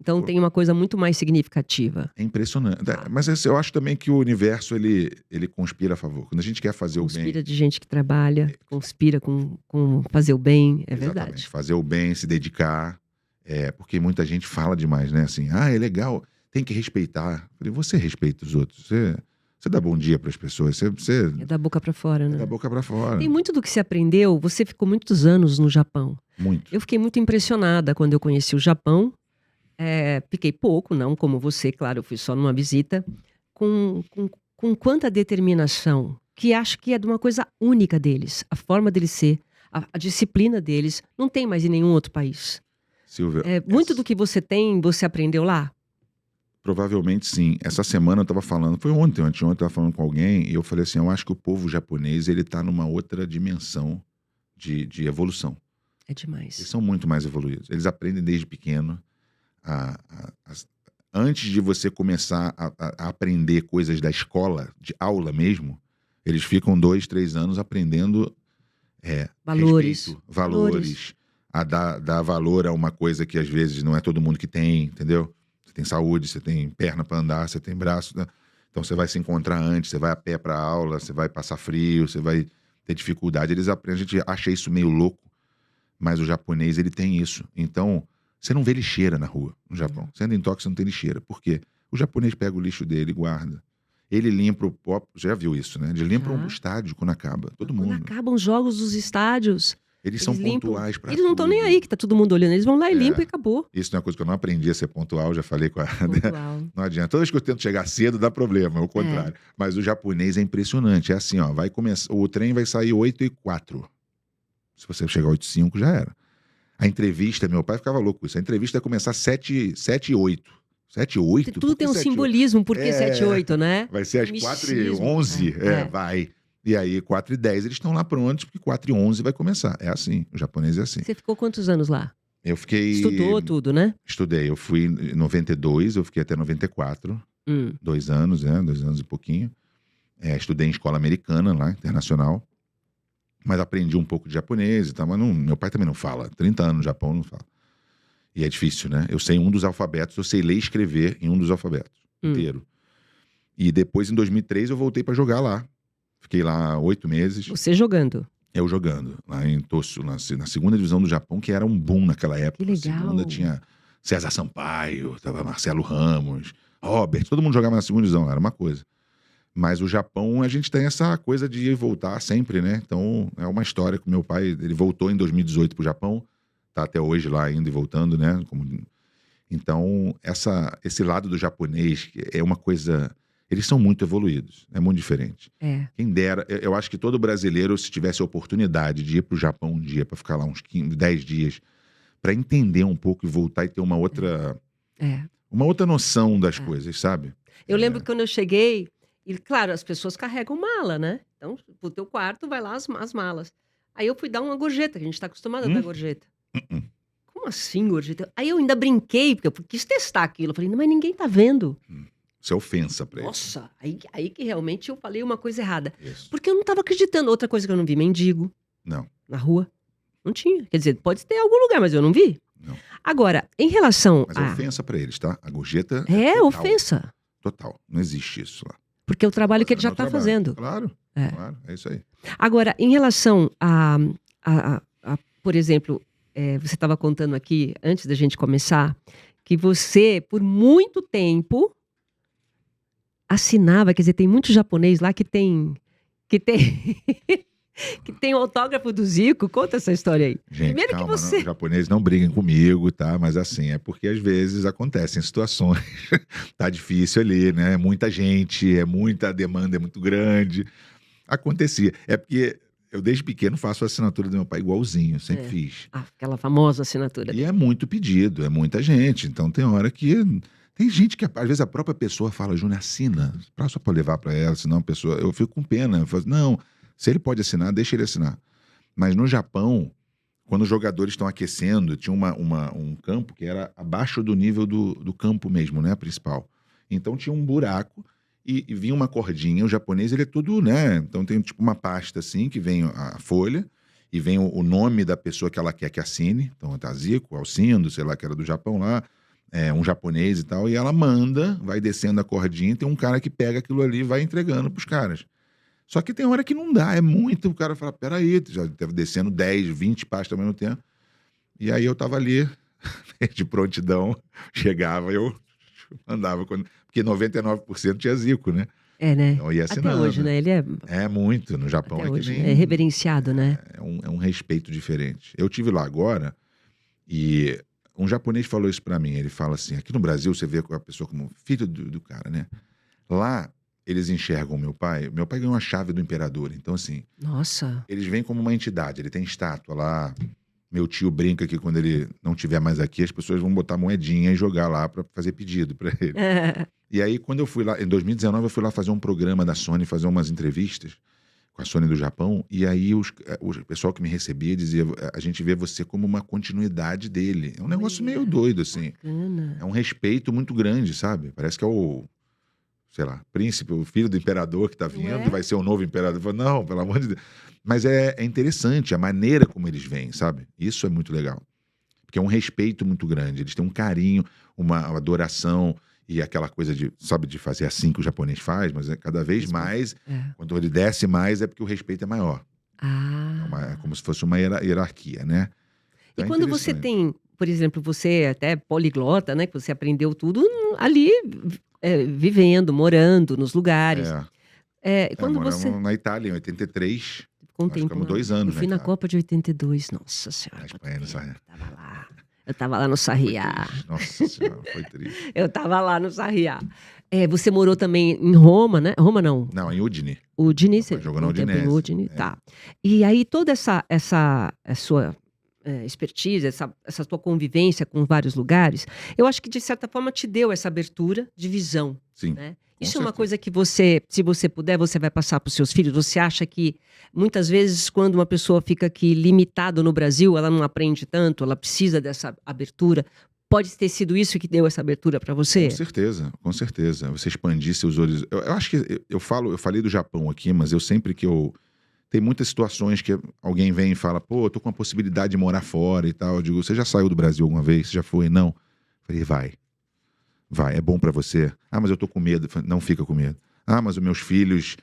Então tem uma coisa muito mais significativa. É impressionante. Mas eu acho também que o universo, ele conspira a favor. Quando a gente quer fazer o bem... Conspira de gente que trabalha, conspira com fazer o bem, é Exatamente. Verdade. Fazer o bem, se dedicar. Porque muita gente fala demais, né? Assim, é legal, tem que respeitar. Eu falei, você respeita os outros, você dá bom dia para as pessoas, você... É da boca para fora, né? É da boca para fora. Tem muito do que se aprendeu, você ficou muitos anos no Japão. Muito. Eu fiquei muito impressionada quando eu conheci o Japão. Fiquei pouco, não como você, claro, eu fui só numa visita, com quanta determinação, que acho que é de uma coisa única deles, a forma deles ser, a disciplina deles, não tem mais em nenhum outro país. Silvia, muito do que você tem, você aprendeu lá? Provavelmente sim. Essa semana eu estava falando, foi ontem, anteontem, eu estava falando com alguém, e eu falei assim, eu acho que o povo japonês, ele está numa outra dimensão de evolução. É demais. Eles são muito mais evoluídos. Eles aprendem desde pequeno. Antes de você começar a aprender coisas da escola, de aula mesmo, eles ficam 2, 3 anos aprendendo valores. Respeito, valores. A dar valor a uma coisa que às vezes não é todo mundo que tem, entendeu? Você tem saúde, você tem perna para andar, você tem braço, né? Então você vai se encontrar antes, você vai a pé para aula, você vai passar frio, você vai ter dificuldade. Eles aprendem, a gente acha isso meio louco, mas o japonês, ele tem isso. Então, você não vê lixeira na rua, no Japão. Você anda em Tóquio, você não tem lixeira. Por quê? O japonês pega o lixo dele e guarda. Ele limpa já viu isso, né? Ele limpa um estádio quando acaba. Todo mundo. Quando acabam os jogos dos estádios. Eles são limpam. pontuais pra Eles não estão nem tudo. aí, que tá todo mundo olhando. Eles vão lá e É. limpam e acabou. Isso não é uma coisa que eu não aprendi a ser pontual, já falei com a... Pontual. Não adianta. Toda vez que eu tento chegar cedo, dá problema, é o contrário. Mas o japonês é impressionante. É assim, ó, vai começar, o trem vai sair 8h04. Se você chegar 8h05, já era. A entrevista, meu pai ficava louco com isso. A entrevista vai começar 7h08. 7h08? Tudo tem um simbolismo, por que 7h08, né? Vai ser às Misticismo. 4h11. Vai. E aí, 4h10, eles estão lá prontos, porque 4h11 vai começar. É assim, o japonês é assim. Você ficou quantos anos lá? Eu fiquei... Estudou tudo, né? Estudei. Eu fui em 92, eu fiquei até 94. 2 anos, 2 anos e pouquinho. Estudei em escola americana lá, internacional. Mas aprendi um pouco de japonês e tal. Mas meu pai também não fala. 30 anos no Japão, não fala. E é difícil, né? Eu sei um dos alfabetos, eu sei ler e escrever em um dos alfabetos inteiro. E depois, em 2003, eu voltei pra jogar lá. Fiquei lá 8 meses. Você jogando? Eu jogando, lá em Tosso, na segunda divisão do Japão, que era um boom naquela época. Que legal. Na segunda tinha César Sampaio, tava Marcelo Ramos, Robert, todo mundo jogava na segunda divisão, era uma coisa. Mas o Japão, a gente tem essa coisa de ir e voltar sempre, né? Então, é uma história que meu pai, ele voltou em 2018 pro Japão, tá até hoje lá indo e voltando, né? Então, esse lado do japonês é uma coisa... Eles são muito evoluídos, é muito diferente. Quem dera, eu acho que todo brasileiro, se tivesse a oportunidade de ir pro Japão um dia, para ficar lá uns 10 dias, para entender um pouco e voltar e ter uma outra noção das coisas, sabe? Eu lembro que quando eu cheguei, e claro, as pessoas carregam mala, né? Então, pro teu quarto vai lá as malas. Aí eu fui dar uma gorjeta, que a gente tá acostumado a dar gorjeta. Como assim gorjeta? Aí eu ainda brinquei, porque eu quis testar aquilo. Eu falei, não, mas ninguém tá vendo. Isso é ofensa pra eles. Nossa, aí que realmente eu falei uma coisa errada. Isso. Porque eu não tava acreditando. Outra coisa que eu não vi, mendigo. Não. Na rua. Não tinha. Quer dizer, pode ter em algum lugar, mas eu não vi. Não. Agora, em relação Mas é ofensa pra eles, tá? A gorjeta É total, ofensa. Total. Não existe isso lá. Porque é o trabalho que ele já Fazendo tá o trabalho. fazendo. Claro, claro. É isso aí. Agora, em relação por exemplo, você estava contando aqui, antes da gente começar, que você, por muito tempo, assinava, quer dizer, tem muito japonês lá que tem que tem o autógrafo do Zico. Conta essa história aí. Gente, Primeiro calma, que você... os japoneses não briguem comigo, tá? Mas assim, é porque às vezes acontecem situações, tá difícil ali, né? É muita gente, muita demanda, é muito grande. Acontecia. É porque eu desde pequeno faço a assinatura do meu pai igualzinho, sempre fiz. Aquela famosa assinatura. E é muito pedido, é muita gente. Então tem hora que... Tem gente que, às vezes, a própria pessoa fala, Júnior, assina, só pra levar pra ela, senão a pessoa... Eu fico com pena, eu falo, não, se ele pode assinar, deixa ele assinar. Mas no Japão, quando os jogadores estão aquecendo, tinha um campo que era abaixo do nível do campo mesmo, né, principal. Então tinha um buraco e vinha uma cordinha. O japonês, ele é tudo, né? Então tem tipo uma pasta assim, que vem a folha e vem o nome da pessoa que ela quer que assine. Então tá Zico, Alcindo, sei lá, que era do Japão lá, um japonês e tal. E ela manda, vai descendo a cordinha, tem um cara que pega aquilo ali e vai entregando pros caras. Só que tem hora que não dá, é muito. O cara fala, peraí, já teve descendo 10, 20 pastas ao mesmo tempo. E aí eu tava ali, de prontidão, chegava, eu mandava. Porque 99% tinha Zico, né? Né? Então eu ia assinando. Até hoje, né? Ele É muito. No Japão até é hoje, que nem... é reverenciado, né? É um respeito diferente. Eu tive lá agora e um japonês falou isso pra mim. Ele fala assim, aqui no Brasil você vê a pessoa como filho do cara, né? Lá... Eles enxergam meu pai ganhou a chave do imperador, então assim... Nossa! Eles veem como uma entidade, ele tem estátua lá, meu tio brinca que quando ele não estiver mais aqui, as pessoas vão botar moedinha e jogar lá pra fazer pedido pra ele. E aí, quando eu fui lá, em 2019, eu fui lá fazer um programa da Sony, fazer umas entrevistas com a Sony do Japão, e aí o pessoal que me recebia dizia, a gente vê você como uma continuidade dele. É um negócio meio doido, assim. Bacana. É um respeito muito grande, sabe? Parece que é o... sei lá, príncipe, o filho do imperador que tá vindo, vai ser o novo imperador. Eu falo, não, pelo amor de Deus. Mas é interessante a maneira como eles vêm, sabe? Isso é muito legal. Porque é um respeito muito grande. Eles têm um carinho, uma adoração e aquela coisa de, sabe, de fazer assim que o japonês faz, mas é cada vez mais, quando ele desce mais, é porque o respeito é maior. É como se fosse uma hierarquia, né? Então e quando você tem, por exemplo, você até poliglota, né? Que você aprendeu tudo ali... vivendo, morando nos lugares. Quando moramos na Itália, em 83. Ficou ficou um Nós tempo ficamos lá. 2 anos, Eu fui né, na cara? Copa de 82, nossa senhora. Na quanto Espanha, no tempo. Sarriá. Tava lá. Eu tava lá no Foi Sarriá. triste. Nossa Senhora, foi triste. Eu tava lá no Sarriá. Você morou também em Roma, né? Roma não. Não, em Udine. Udine, Meu você pai jogou ficou na um tempo em Udinese. Udine, É. tá. E aí toda essa sua expertise, essa tua convivência com vários lugares, eu acho que de certa forma te deu essa abertura de visão, Sim. né? Com Isso é uma certeza. coisa que você, se você puder, você vai passar para os seus filhos. Você acha que muitas vezes quando uma pessoa fica aqui limitada no Brasil, ela não aprende tanto, ela precisa dessa abertura. Pode ter sido isso que deu essa abertura para você? Com certeza, com certeza. Você expandir seus horizontes. Eu acho que eu falei do Japão aqui, mas eu sempre que eu. Tem muitas situações que alguém vem e fala, pô, eu tô com a possibilidade de morar fora e tal. Eu digo, você já saiu do Brasil alguma vez? Você já foi? Não. Eu falei, vai, é bom pra você. Ah, mas eu tô com medo. Eu falei, não fica com medo. Ah, mas os meus filhos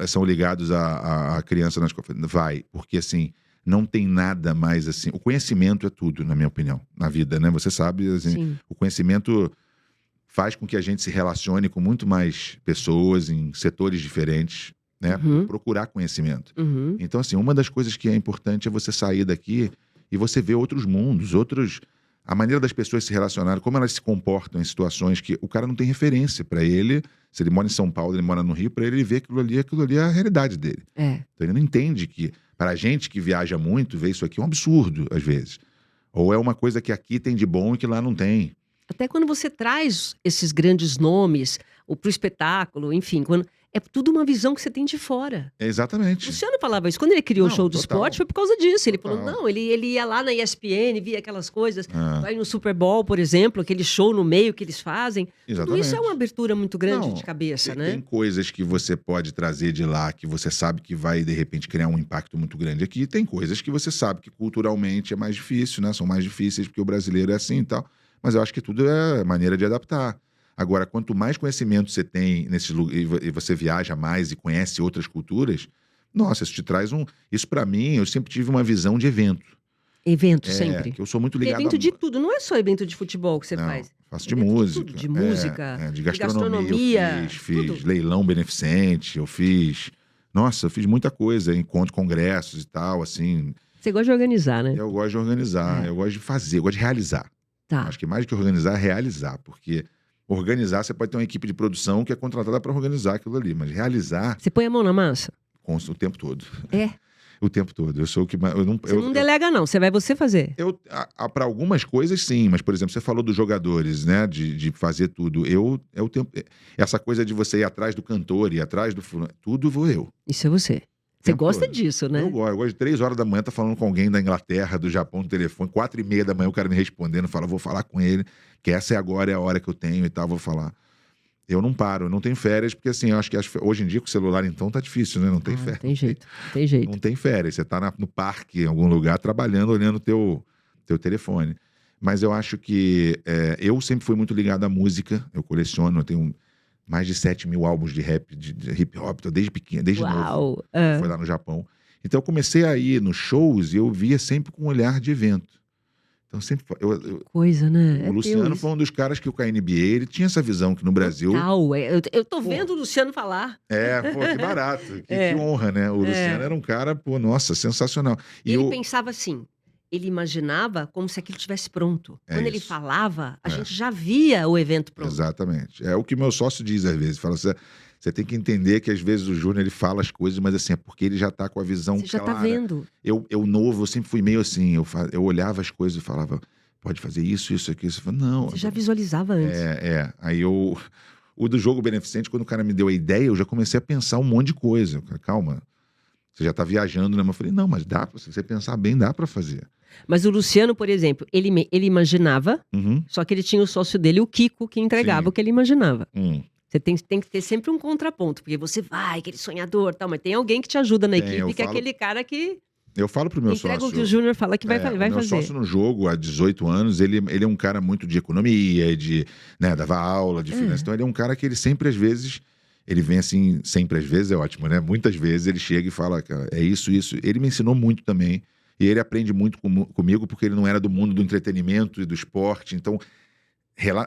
são ligados à criança na escola. Eu falei, vai, porque assim, não tem nada mais assim. O conhecimento é tudo, na minha opinião, na vida, né? Você sabe, assim, Sim. o conhecimento faz com que a gente se relacione com muito mais pessoas em setores diferentes, né? Uhum. Procurar conhecimento. Uhum. Então, assim, uma das coisas que é importante é você sair daqui e você ver outros mundos, a maneira das pessoas se relacionarem, como elas se comportam em situações que o cara não tem referência para ele. Se ele mora em São Paulo, ele mora no Rio, para ele ver aquilo ali é a realidade dele. É. Então ele não entende que, para a gente que viaja muito, ver isso aqui é um absurdo, às vezes. Ou é uma coisa que aqui tem de bom e que lá não tem. Até quando você traz esses grandes nomes para o espetáculo, enfim, é tudo uma visão que você tem de fora. O Exatamente. Luciano falava isso. Quando ele criou o Não, show do total. esporte, foi por causa disso. Ele falou, Total. não, ele ia lá na ESPN, via aquelas coisas. Ah, Vai no Super Bowl, por exemplo, aquele show no meio que eles fazem. Tudo exatamente. isso é uma abertura muito grande Não, de cabeça, tem né? coisas que você pode trazer de lá, que você sabe que vai, de repente, criar um impacto muito grande aqui. Tem coisas que você sabe que culturalmente é mais difícil, né? São mais difíceis porque o brasileiro é assim e tal. Mas eu acho que tudo é maneira de adaptar. Agora, quanto mais conhecimento você tem nesses lugares, e você viaja mais e conhece outras culturas, nossa, isso te traz Isso pra mim, eu sempre tive uma visão de evento. Evento, sempre. Que eu sou muito E ligado evento de tudo, não é só evento de futebol que você Não, faz. faço de Evento de música. tudo, de música, de de gastronomia. gastronomia, Eu fiz tudo. leilão beneficente, eu fiz. Nossa, eu fiz muita coisa, encontro, congressos e tal, assim. Você gosta de organizar, né? Eu gosto de organizar, eu gosto de fazer, eu gosto de realizar. Tá. Acho que mais do que organizar, é realizar, porque organizar, você pode ter uma equipe de produção que é contratada para organizar aquilo ali, mas realizar Você põe a mão na massa? o tempo todo. É. O tempo todo. Eu sou o que mais. Você não delega, não. Você vai você fazer. Para algumas coisas, sim, mas, por exemplo, você falou dos jogadores, né? De fazer tudo. Essa coisa de você ir atrás do cantor, ir atrás do fulano, tudo vou eu. Isso é você. Você Tempo gosta todo. disso, né? Eu gosto de 3 horas da manhã, tá falando com alguém da Inglaterra, do Japão, no telefone, 4h30 da manhã, o cara me respondendo, fala, vou falar com ele, que essa agora é a hora que eu tenho e tal, vou falar. Eu não paro, eu não tenho férias, porque assim, eu acho que hoje em dia com o celular, então, tá difícil, né? Não tem férias. Tem jeito, tem jeito. Não tem férias. Você tá no parque, em algum lugar, trabalhando, olhando o teu telefone. Mas eu acho que eu sempre fui muito ligado à música, eu coleciono, eu tenho mais de 7.000 álbuns de rap, de hip hop, desde pequeno, desde novo. Uau! Foi lá no Japão. Então eu comecei a ir nos shows e eu via sempre com um olhar de evento. Então sempre. Coisa, né? O Luciano foi um dos caras que o KNBA, ele tinha essa visão que no Brasil. Total, eu tô vendo o Luciano falar. Pô, que barato. Que honra, né? O Luciano era um cara, pô, nossa, sensacional. E ele pensava assim. Ele imaginava como se aquilo estivesse pronto. Quando ele falava, a gente já via o evento pronto. Exatamente. É o que meu sócio diz às vezes. Fala assim, você tem que entender que às vezes o Júnior ele fala as coisas, mas assim, é porque ele já tá com a visão clara. Você já tá vendo. Eu novo, eu sempre fui meio assim, eu olhava as coisas e falava, pode fazer isso, aqui. Você fala, não. Você já visualizava antes. Aí o do jogo beneficente, quando o cara me deu a ideia, eu já comecei a pensar um monte de coisa. Calma, você já tá viajando, né? Mas eu falei, não, mas dá, se você pensar bem, dá pra fazer. Mas o Luciano, por exemplo, ele imaginava, Uhum. só que ele tinha o sócio dele, o Kiko, que entregava o que ele imaginava. Você tem que ter sempre um contraponto, porque você vai, aquele sonhador tal, mas tem alguém que te ajuda na equipe, que é aquele cara que eu falo pro meu entrega sócio, o que o Júnior fala que vai o fazer. meu sócio no jogo, há 18 anos, ele é um cara muito de economia, dava aula de finanças. Então ele é um cara que ele sempre, às vezes, ele vem assim, sempre às vezes é ótimo, né? Muitas vezes ele chega e fala, cara, é isso. Ele me ensinou muito também. E ele aprende muito comigo, porque ele não era do mundo do entretenimento e do esporte. Então,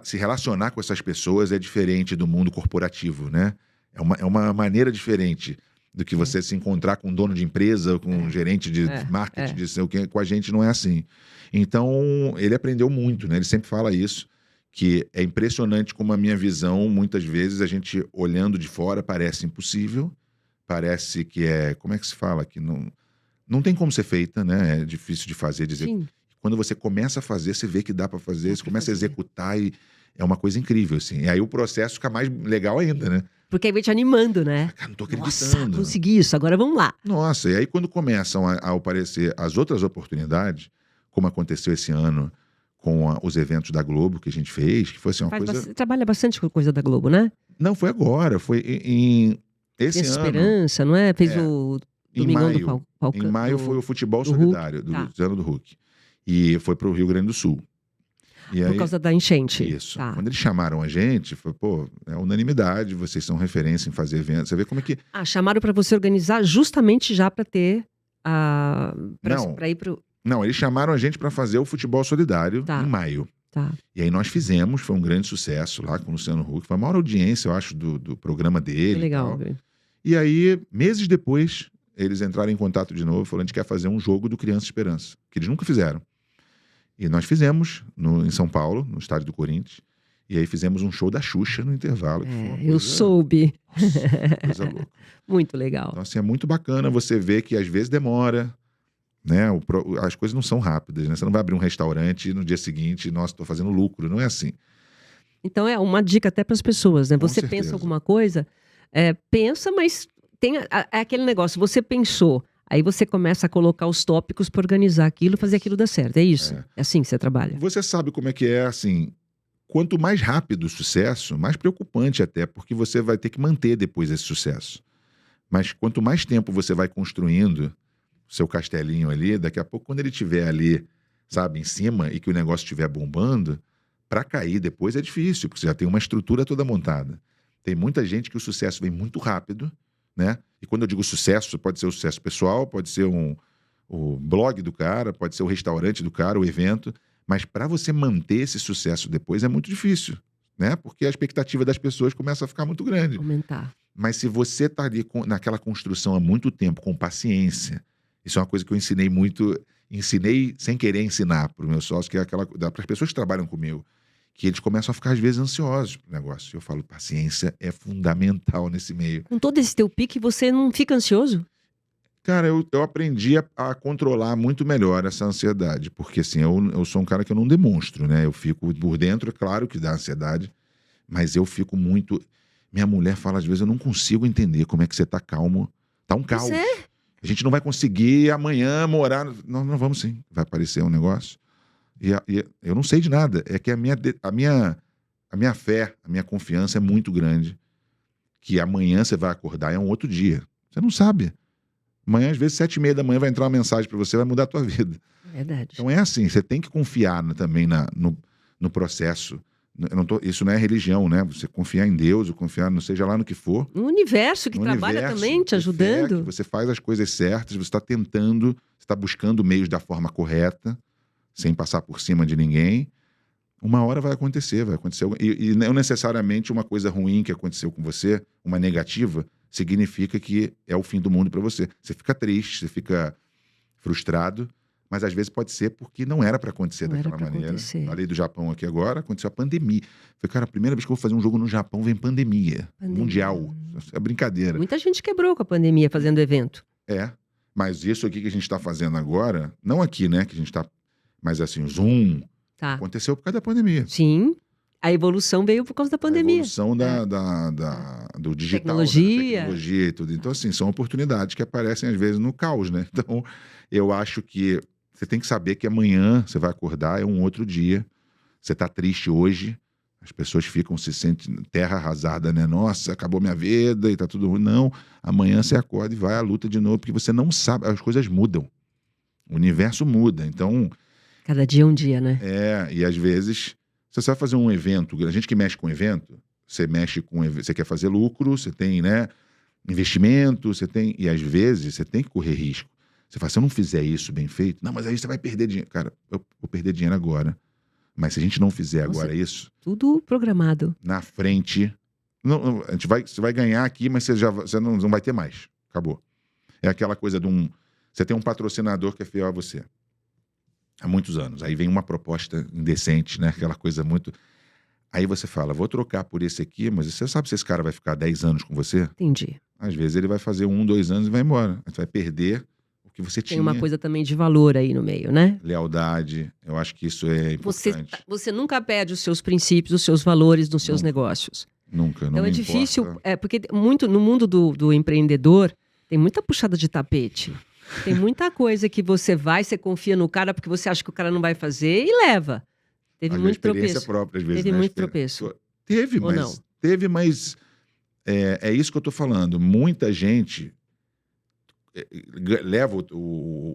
se relacionar com essas pessoas é diferente do mundo corporativo, né? É uma maneira diferente. do que você se encontrar com um dono de empresa, com um gerente de marketing, de sei o quê. Com a gente não é assim. Então, ele aprendeu muito, né? Ele sempre fala isso, que é impressionante como a minha visão, muitas vezes, a gente olhando de fora parece impossível, parece que como é que se fala? Que não tem como ser feita, né? É difícil de fazer, dizer. Sim. Quando você começa a fazer, você vê que dá para fazer, Dá você pra começa a fazer. executar e é uma coisa incrível, assim. E aí o processo fica mais legal ainda, né? Porque aí vai te animando, né? Cara, não tô Nossa, acreditando. consegui isso, agora vamos lá. Nossa, e aí quando começam a aparecer as outras oportunidades, como aconteceu esse ano com os eventos da Globo que a gente fez, que foi assim, uma coisa... Trabalha bastante com coisa da Globo, né? Não, foi agora, foi esse ano. Esperança, não é? Fez É, o em Domingão maio. do Falcão. Em maio foi o Futebol do Hulk, Solidário, do tá. Luciano do Huck. E foi pro Rio Grande do Sul. E Por aí, causa da enchente. isso. Tá. Quando eles chamaram a gente, foi, pô, é unanimidade, vocês são referência em fazer eventos. Você vê como é que... Chamaram para você organizar justamente já para ter Não. para ir pro. Não, eles chamaram a gente para fazer o Futebol Solidário Tá. em maio. Tá. E aí nós fizemos, foi um grande sucesso lá com o Luciano Huck. Foi a maior audiência, eu acho, do programa dele. Que legal. E tal. E aí, meses depois, eles entraram em contato de novo, falando que a gente quer fazer um jogo do Criança Esperança, que eles nunca fizeram. E nós fizemos em São Paulo, no estádio do Corinthians. E aí fizemos um show da Xuxa no intervalo. Que foi uma Eu coisa- soube. Nossa, coisa louca. Muito legal. Então, assim, é muito bacana você ver que às vezes demora, né? As coisas não são rápidas, né? Você não vai abrir um restaurante e no dia seguinte, nossa, estou fazendo lucro. Não é assim. Então é uma dica até para as pessoas, né? Com Você certeza. pensa alguma coisa, pensa, mas tem aquele negócio, você pensou, aí você começa a colocar os tópicos para organizar aquilo, fazer aquilo dar certo. É isso? É assim que você trabalha? Você sabe como é que é, assim, quanto mais rápido o sucesso, mais preocupante até, porque você vai ter que manter depois esse sucesso. Mas quanto mais tempo você vai construindo o seu castelinho ali, daqui a pouco, quando ele estiver ali, sabe, em cima e que o negócio estiver bombando, para cair depois é difícil, porque você já tem uma estrutura toda montada. Tem muita gente que o sucesso vem muito rápido, né? E quando eu digo sucesso, pode ser o sucesso pessoal, pode ser o blog do cara, pode ser o restaurante do cara, o evento, mas para você manter esse sucesso depois é muito difícil, né? Porque a expectativa das pessoas começa a ficar muito grande. Aumentar. Mas se você está ali naquela construção há muito tempo, com paciência, isso é uma coisa que eu ensinei muito, ensinei sem querer ensinar para o meu sócio, que é para as pessoas que trabalham comigo, que eles começam a ficar às vezes ansiosos pro negócio. Eu falo, paciência é fundamental nesse meio. Com todo esse teu pique, você não fica ansioso? Cara, eu aprendi a controlar muito melhor essa ansiedade, porque assim, eu sou um cara que eu não demonstro, né? Eu fico por dentro, é claro que dá ansiedade, mas eu fico muito... Minha mulher fala, às vezes, eu não consigo entender como é que você tá calmo. Tá um caos. A gente não vai conseguir amanhã morar... Não vamos sim. Vai aparecer um negócio. E eu não sei de nada. É que a minha fé, a minha confiança é muito grande. Que amanhã você vai acordar, é um outro dia. Você não sabe. Amanhã, às vezes, 7h30 da manhã, vai entrar uma mensagem para você, vai mudar a tua vida. Verdade. Então é assim, você tem que confiar também no processo. Isso não é religião, né? Você confiar em Deus, ou confiar, não seja lá no que for. No universo que No trabalha universo, também, te ter fé, ajudando. que você faz as coisas certas, você está tentando, você está buscando meios da forma correta, sem passar por cima de ninguém. Uma hora vai acontecer. E não necessariamente uma coisa ruim que aconteceu com você, uma negativa, significa que é o fim do mundo para você. Você fica triste, você fica frustrado, mas às vezes pode ser porque não era para acontecer Não era daquela pra maneira. acontecer. Falei do Japão aqui agora, aconteceu a pandemia. Falei, cara, a primeira vez que eu vou fazer um jogo no Japão vem pandemia. Mundial. É brincadeira. Muita gente quebrou com a pandemia fazendo evento. Mas isso aqui que a gente está fazendo agora, não aqui, né, que a gente está, mas assim, Zoom, Tá. aconteceu por causa da pandemia. Sim. A evolução veio por causa da A pandemia. evolução do digital, Tecnologia. da tecnologia e tudo. Então, assim, são oportunidades que aparecem às vezes no caos, né? Então, eu acho que você tem que saber que amanhã você vai acordar, é um outro dia. Você está triste hoje, as pessoas se sentem terra arrasada, né? Nossa, acabou minha vida e tá tudo ruim. Não, amanhã você acorda e vai à luta de novo, porque você não sabe, as coisas mudam. O universo muda, então... Cada dia é um dia, né? E às vezes, se você vai fazer um evento, a gente que mexe com evento, você quer fazer lucro, você tem, né, investimento, e às vezes você tem que correr risco. Você fala, se eu não fizer isso bem feito, não, mas aí você vai perder dinheiro. Cara, eu vou perder dinheiro agora, mas se a gente não fizer agora isso, Tudo programado. na frente, você vai ganhar aqui, mas você não vai ter mais. Acabou. É aquela coisa de você tem um patrocinador que é fiel a você. Há muitos anos. Aí vem uma proposta indecente, né? Aquela coisa muito... Aí você fala, vou trocar por esse aqui, mas você sabe se esse cara vai ficar 10 anos com você? Entendi. Às vezes ele vai fazer 1, 2 anos e vai embora. Você vai perder o que você tinha. Tem uma coisa também de valor aí no meio, né? Lealdade. Eu acho que isso é importante. Você nunca perde os seus princípios, os seus valores nos seus negócios. Nunca, não Então me é difícil, importa. porque muito no mundo do empreendedor, tem muita puxada de tapete. Tem muita coisa que você confia no cara porque você acha que o cara não vai fazer e leva. Teve Às muito vezes, experiência tropeço. própria, às vezes. Teve né? muito tropeço. Teve, Ou não? mas é isso que eu tô falando. Muita gente leva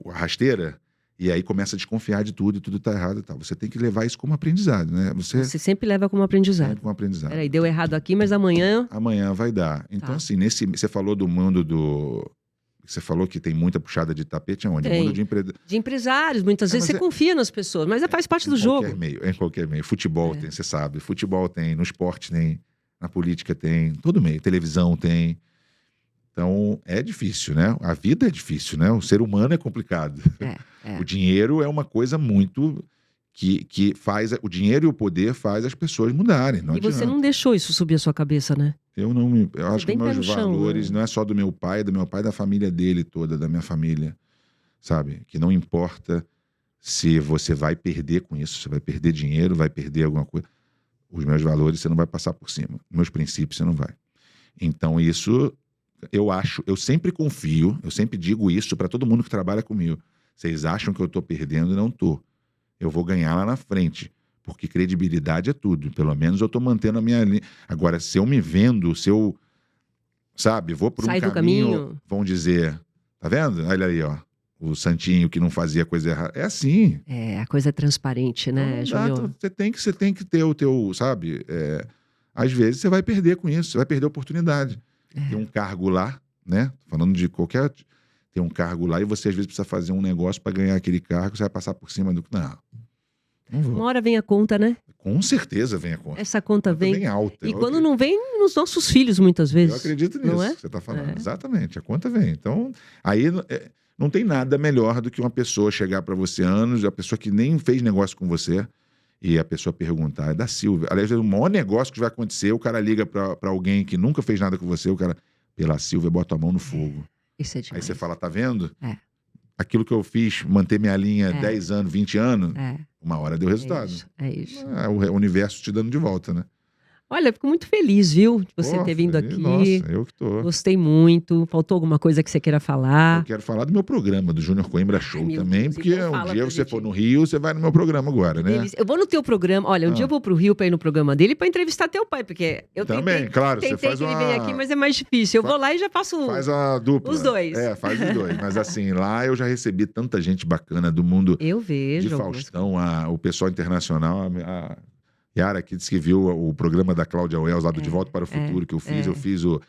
a rasteira e aí começa a desconfiar de tudo e tudo tá errado e tal. Você tem que levar isso como aprendizado, né? Você sempre leva como aprendizado. Como aprendizado. Peraí, deu errado aqui, mas amanhã... Amanhã vai dar. Então, Tá. assim, você falou do mundo do... Você falou que tem muita puxada de tapete, aonde? Tem. Mundo de De empresários, muitas vezes mas você confia nas pessoas, mas faz parte do jogo. Em qualquer meio. Futebol tem, você sabe. Futebol tem, no esporte tem, na política tem, todo meio. Televisão tem. Então, é difícil, né? A vida é difícil, né? O ser humano é complicado. O dinheiro é uma coisa muito... que faz... O dinheiro e o poder faz as pessoas mudarem. Não E adianta. você não deixou isso subir a sua cabeça, né? Eu acho que bem pé meus no chão, valores né? não é só do meu pai, da família dele toda, da minha família, sabe? Que não importa se você vai perder com isso, você vai perder dinheiro, vai perder alguma coisa. Os meus valores você não vai passar por cima. Meus princípios você não vai. Então isso, eu sempre confio, eu sempre digo isso para todo mundo que trabalha comigo. Vocês acham que eu tô perdendo? Não tô. Eu vou ganhar lá na frente. Porque credibilidade é tudo. Pelo menos eu tô mantendo a minha linha. Agora, se eu me vendo, se eu, sabe, vou por Sai um do caminho. vão dizer, tá vendo? Olha aí, ó, o santinho que não fazia coisa errada. É assim. A coisa é transparente, né, Então, não dá, Júnior? você tem que ter o teu, sabe? Às vezes você vai perder com isso, você vai perder a oportunidade. Tem um cargo lá, né? Falando de qualquer... Tem um cargo lá e você às vezes precisa fazer um negócio para ganhar aquele cargo, você vai passar por cima do... Não vou. Uma hora vem a conta, né? Com certeza vem a conta. Essa conta vem. Alta. E quando não vem, nos nossos filhos, muitas vezes. Eu acredito nisso não é? que você está falando. Exatamente, a conta vem. Então, aí não tem nada melhor do que uma pessoa chegar para você anos, a pessoa que nem fez negócio com você, e a pessoa perguntar, é da Silvia. Aliás, o maior negócio que vai acontecer, o cara liga para alguém que nunca fez nada com você, o cara, pela Silvia, bota a mão no fogo. Isso é Aí demais. você fala, tá vendo? É. Aquilo que eu fiz, manter minha linha 10 anos, 20 anos, uma hora deu resultado. É isso. O universo te dando de volta, né? Olha, fico muito feliz, viu? De você ter vindo aqui. Nossa, eu que tô. Gostei muito. Faltou alguma coisa que você queira falar? Eu quero falar do meu programa, do Júnior Coimbra Show meu também, Deus, porque então um fala dia pra você gente. for no Rio, você vai no meu programa agora, né? Eu vou no teu programa. Olha, um dia eu vou pro Rio pra ir no programa dele pra entrevistar teu pai, porque eu Também, claro, você tentei faz que ele uma... venha aqui, mas é mais difícil. Eu vou lá e já faço Faz a dupla. os dois. Faz os dois. Mas assim, lá eu já recebi tanta gente bacana do mundo Eu vejo. de Faustão, o pessoal internacional, a Yara que disse que viu o programa da Cláudia Wells lá do De Volta para o Futuro, que eu fiz o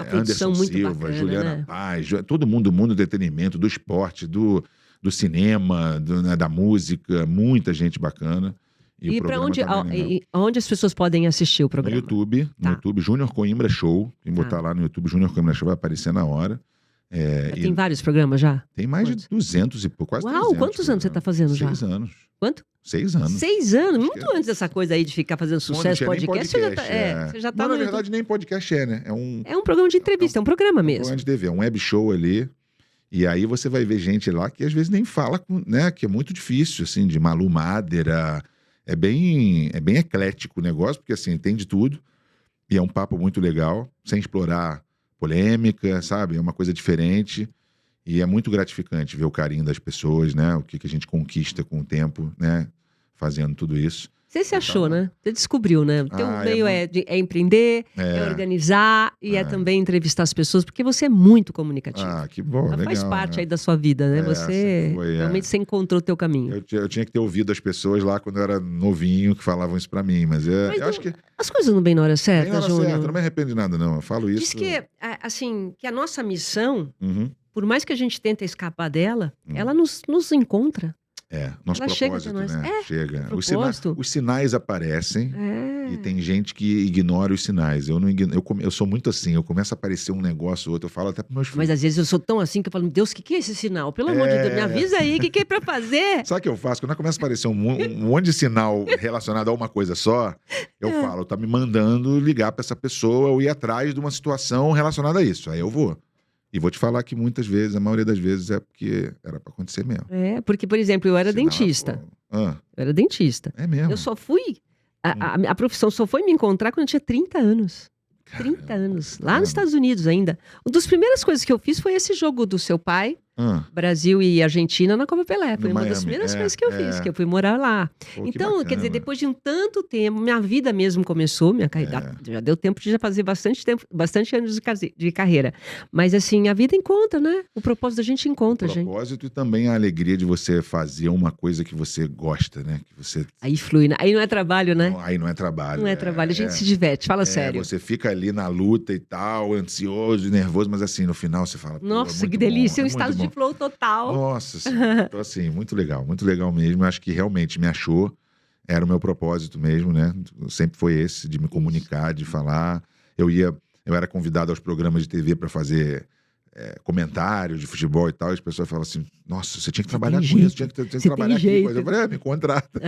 produção Anderson muito Silva, bacana, Juliana né? Paz, todo mundo do mundo do entretenimento, do esporte, do cinema, da música, muita gente bacana. E o pra programa onde, tá bem legal. onde as pessoas podem assistir o No programa? YouTube, Tá. Júnior Coimbra Show. Quem botar lá no YouTube, Júnior Coimbra Show vai aparecer na hora. Tem vários programas já? Tem mais Quantos? de 200 e pouco, quase Uau, 300 quantos anos você tá fazendo já? 6 anos. Quanto? 6 anos. 6 anos? Muito que antes dessa coisa aí de ficar fazendo Quando sucesso, tinha nem podcast, você já tá Não, no na verdade, nem podcast né? É um programa de entrevista, é um programa mesmo. programa de TV, é um web show ali. E aí você vai ver gente lá que às vezes nem fala, né? Que é muito difícil, assim, de Malu Mader. É bem eclético o negócio, porque assim, tem de tudo. E é um papo muito legal, sem explorar polêmica, sabe? É uma coisa diferente. E é muito gratificante ver o carinho das pessoas, né? O que a gente conquista com o tempo, né? Fazendo tudo isso. Você se achou, né? Você descobriu, né? O teu meio é empreender, é organizar e é também entrevistar as pessoas, porque você é muito comunicativo. Que bom, legal. Faz parte aí da sua vida, né? Você realmente você encontrou o teu caminho. Eu tinha que ter ouvido as pessoas lá quando eu era novinho que falavam isso pra mim, mas eu acho que... As coisas não vêm na hora Tem certa, na hora Júnior? certa, não me arrependo de nada, não. Eu falo isso... Diz que, assim, que a nossa missão, Uhum. por mais que a gente tente escapar dela, ela nos encontra. Nosso Ela chega propósito, até nós. né? Chega. Propósito. Os sinais aparecem É. e tem gente que ignora os sinais. Eu não ignoro, eu sou muito assim, eu começo a aparecer um negócio ou outro, eu falo até pros meus filhos. Mas às vezes eu sou tão assim que eu falo, meu Deus, o que é esse sinal? Pelo amor de Deus, me avisa aí, o que é pra fazer? Sabe o que eu faço? Quando começa a aparecer um monte de sinal relacionado a uma coisa só, eu falo, tá me mandando ligar pra essa pessoa ou ir atrás de uma situação relacionada a isso. Aí eu vou. E vou te falar que muitas vezes, a maioria das vezes, é porque era pra acontecer mesmo. Porque, por exemplo, eu era Sinal, dentista. Eu era dentista. É mesmo? Eu só fui... A profissão só foi me encontrar quando eu tinha 30 anos. 30 Caramba, anos. tá Lá vendo? nos Estados Unidos ainda. Uma das primeiras coisas que eu fiz foi esse jogo do seu pai, Brasil e Argentina, na Copa Pelé. Foi No uma das Miami. primeiras coisas que eu fiz, que eu fui morar lá. Pô, que Então, quer dizer, bacana. depois de um tanto tempo, minha vida mesmo começou, minha carreira, já deu tempo de já fazer bastante anos de carreira. Mas assim, a vida encontra, né? O propósito da gente encontra, O gente. propósito e também a alegria de você fazer uma coisa que você gosta, né? Que você... Aí flui, né? Aí não é trabalho, né? Aí não é trabalho. Não é trabalho, a gente se diverte, fala sério. Você fica ali na luta e tal, ansioso e nervoso, mas assim, no final você fala... Nossa, é que muito delícia, bom, um estado de flow total. Nossa senhora. Então assim, muito legal mesmo. Eu acho que realmente me achou, era o meu propósito mesmo, né? Sempre foi esse, de me comunicar, de falar. Eu era convidado aos programas de TV para fazer comentários de futebol e tal, e as pessoas falam assim, nossa, você tinha que trabalhar com isso, tinha que trabalhar aqui. Eu falei, me contrata.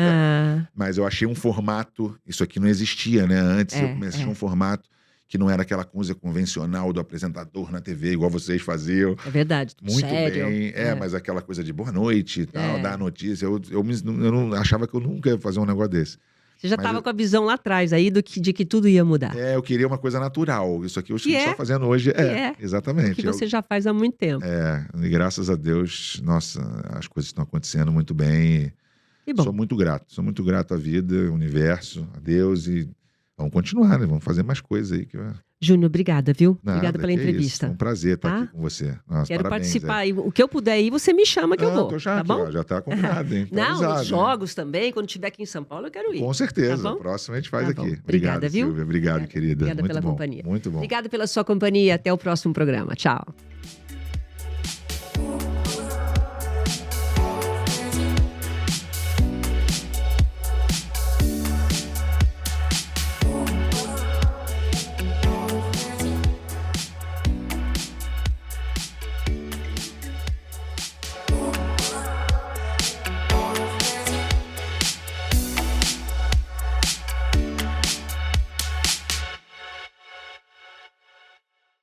Mas eu achei um formato, isso aqui não existia, né? Antes eu comecei a um formato que não era aquela coisa convencional do apresentador na TV, igual vocês faziam. É verdade, Muito sério. bem. Mas aquela coisa de boa noite e tal, dar a notícia. Eu não achava que eu nunca ia fazer um negócio desse. Você já estava com a visão lá atrás aí de que tudo ia mudar. Eu queria uma coisa natural. Isso aqui eu estou só fazendo hoje. Exatamente. Que você já faz há muito tempo. E graças a Deus, nossa, as coisas estão acontecendo muito bem. E bom. Sou muito grato à vida, ao universo, a Deus e vamos continuar, né? Vamos fazer mais coisas aí. Júnior, obrigada, viu? Nada, obrigada pela entrevista. É um prazer estar aqui com você. Nossa, quero parabéns, participar. O que eu puder ir, você me chama que eu vou. Já, tá bom? Já está combinado, hein? Não, os jogos também. Quando estiver aqui em São Paulo, eu quero ir. Com certeza. Tá bom? O próximo a gente faz aqui. Obrigada, Obrigado, viu? Silvia. Obrigado, querida. Obrigada muito pela bom. companhia. Muito bom. Obrigada pela sua companhia. Até o próximo programa. Tchau.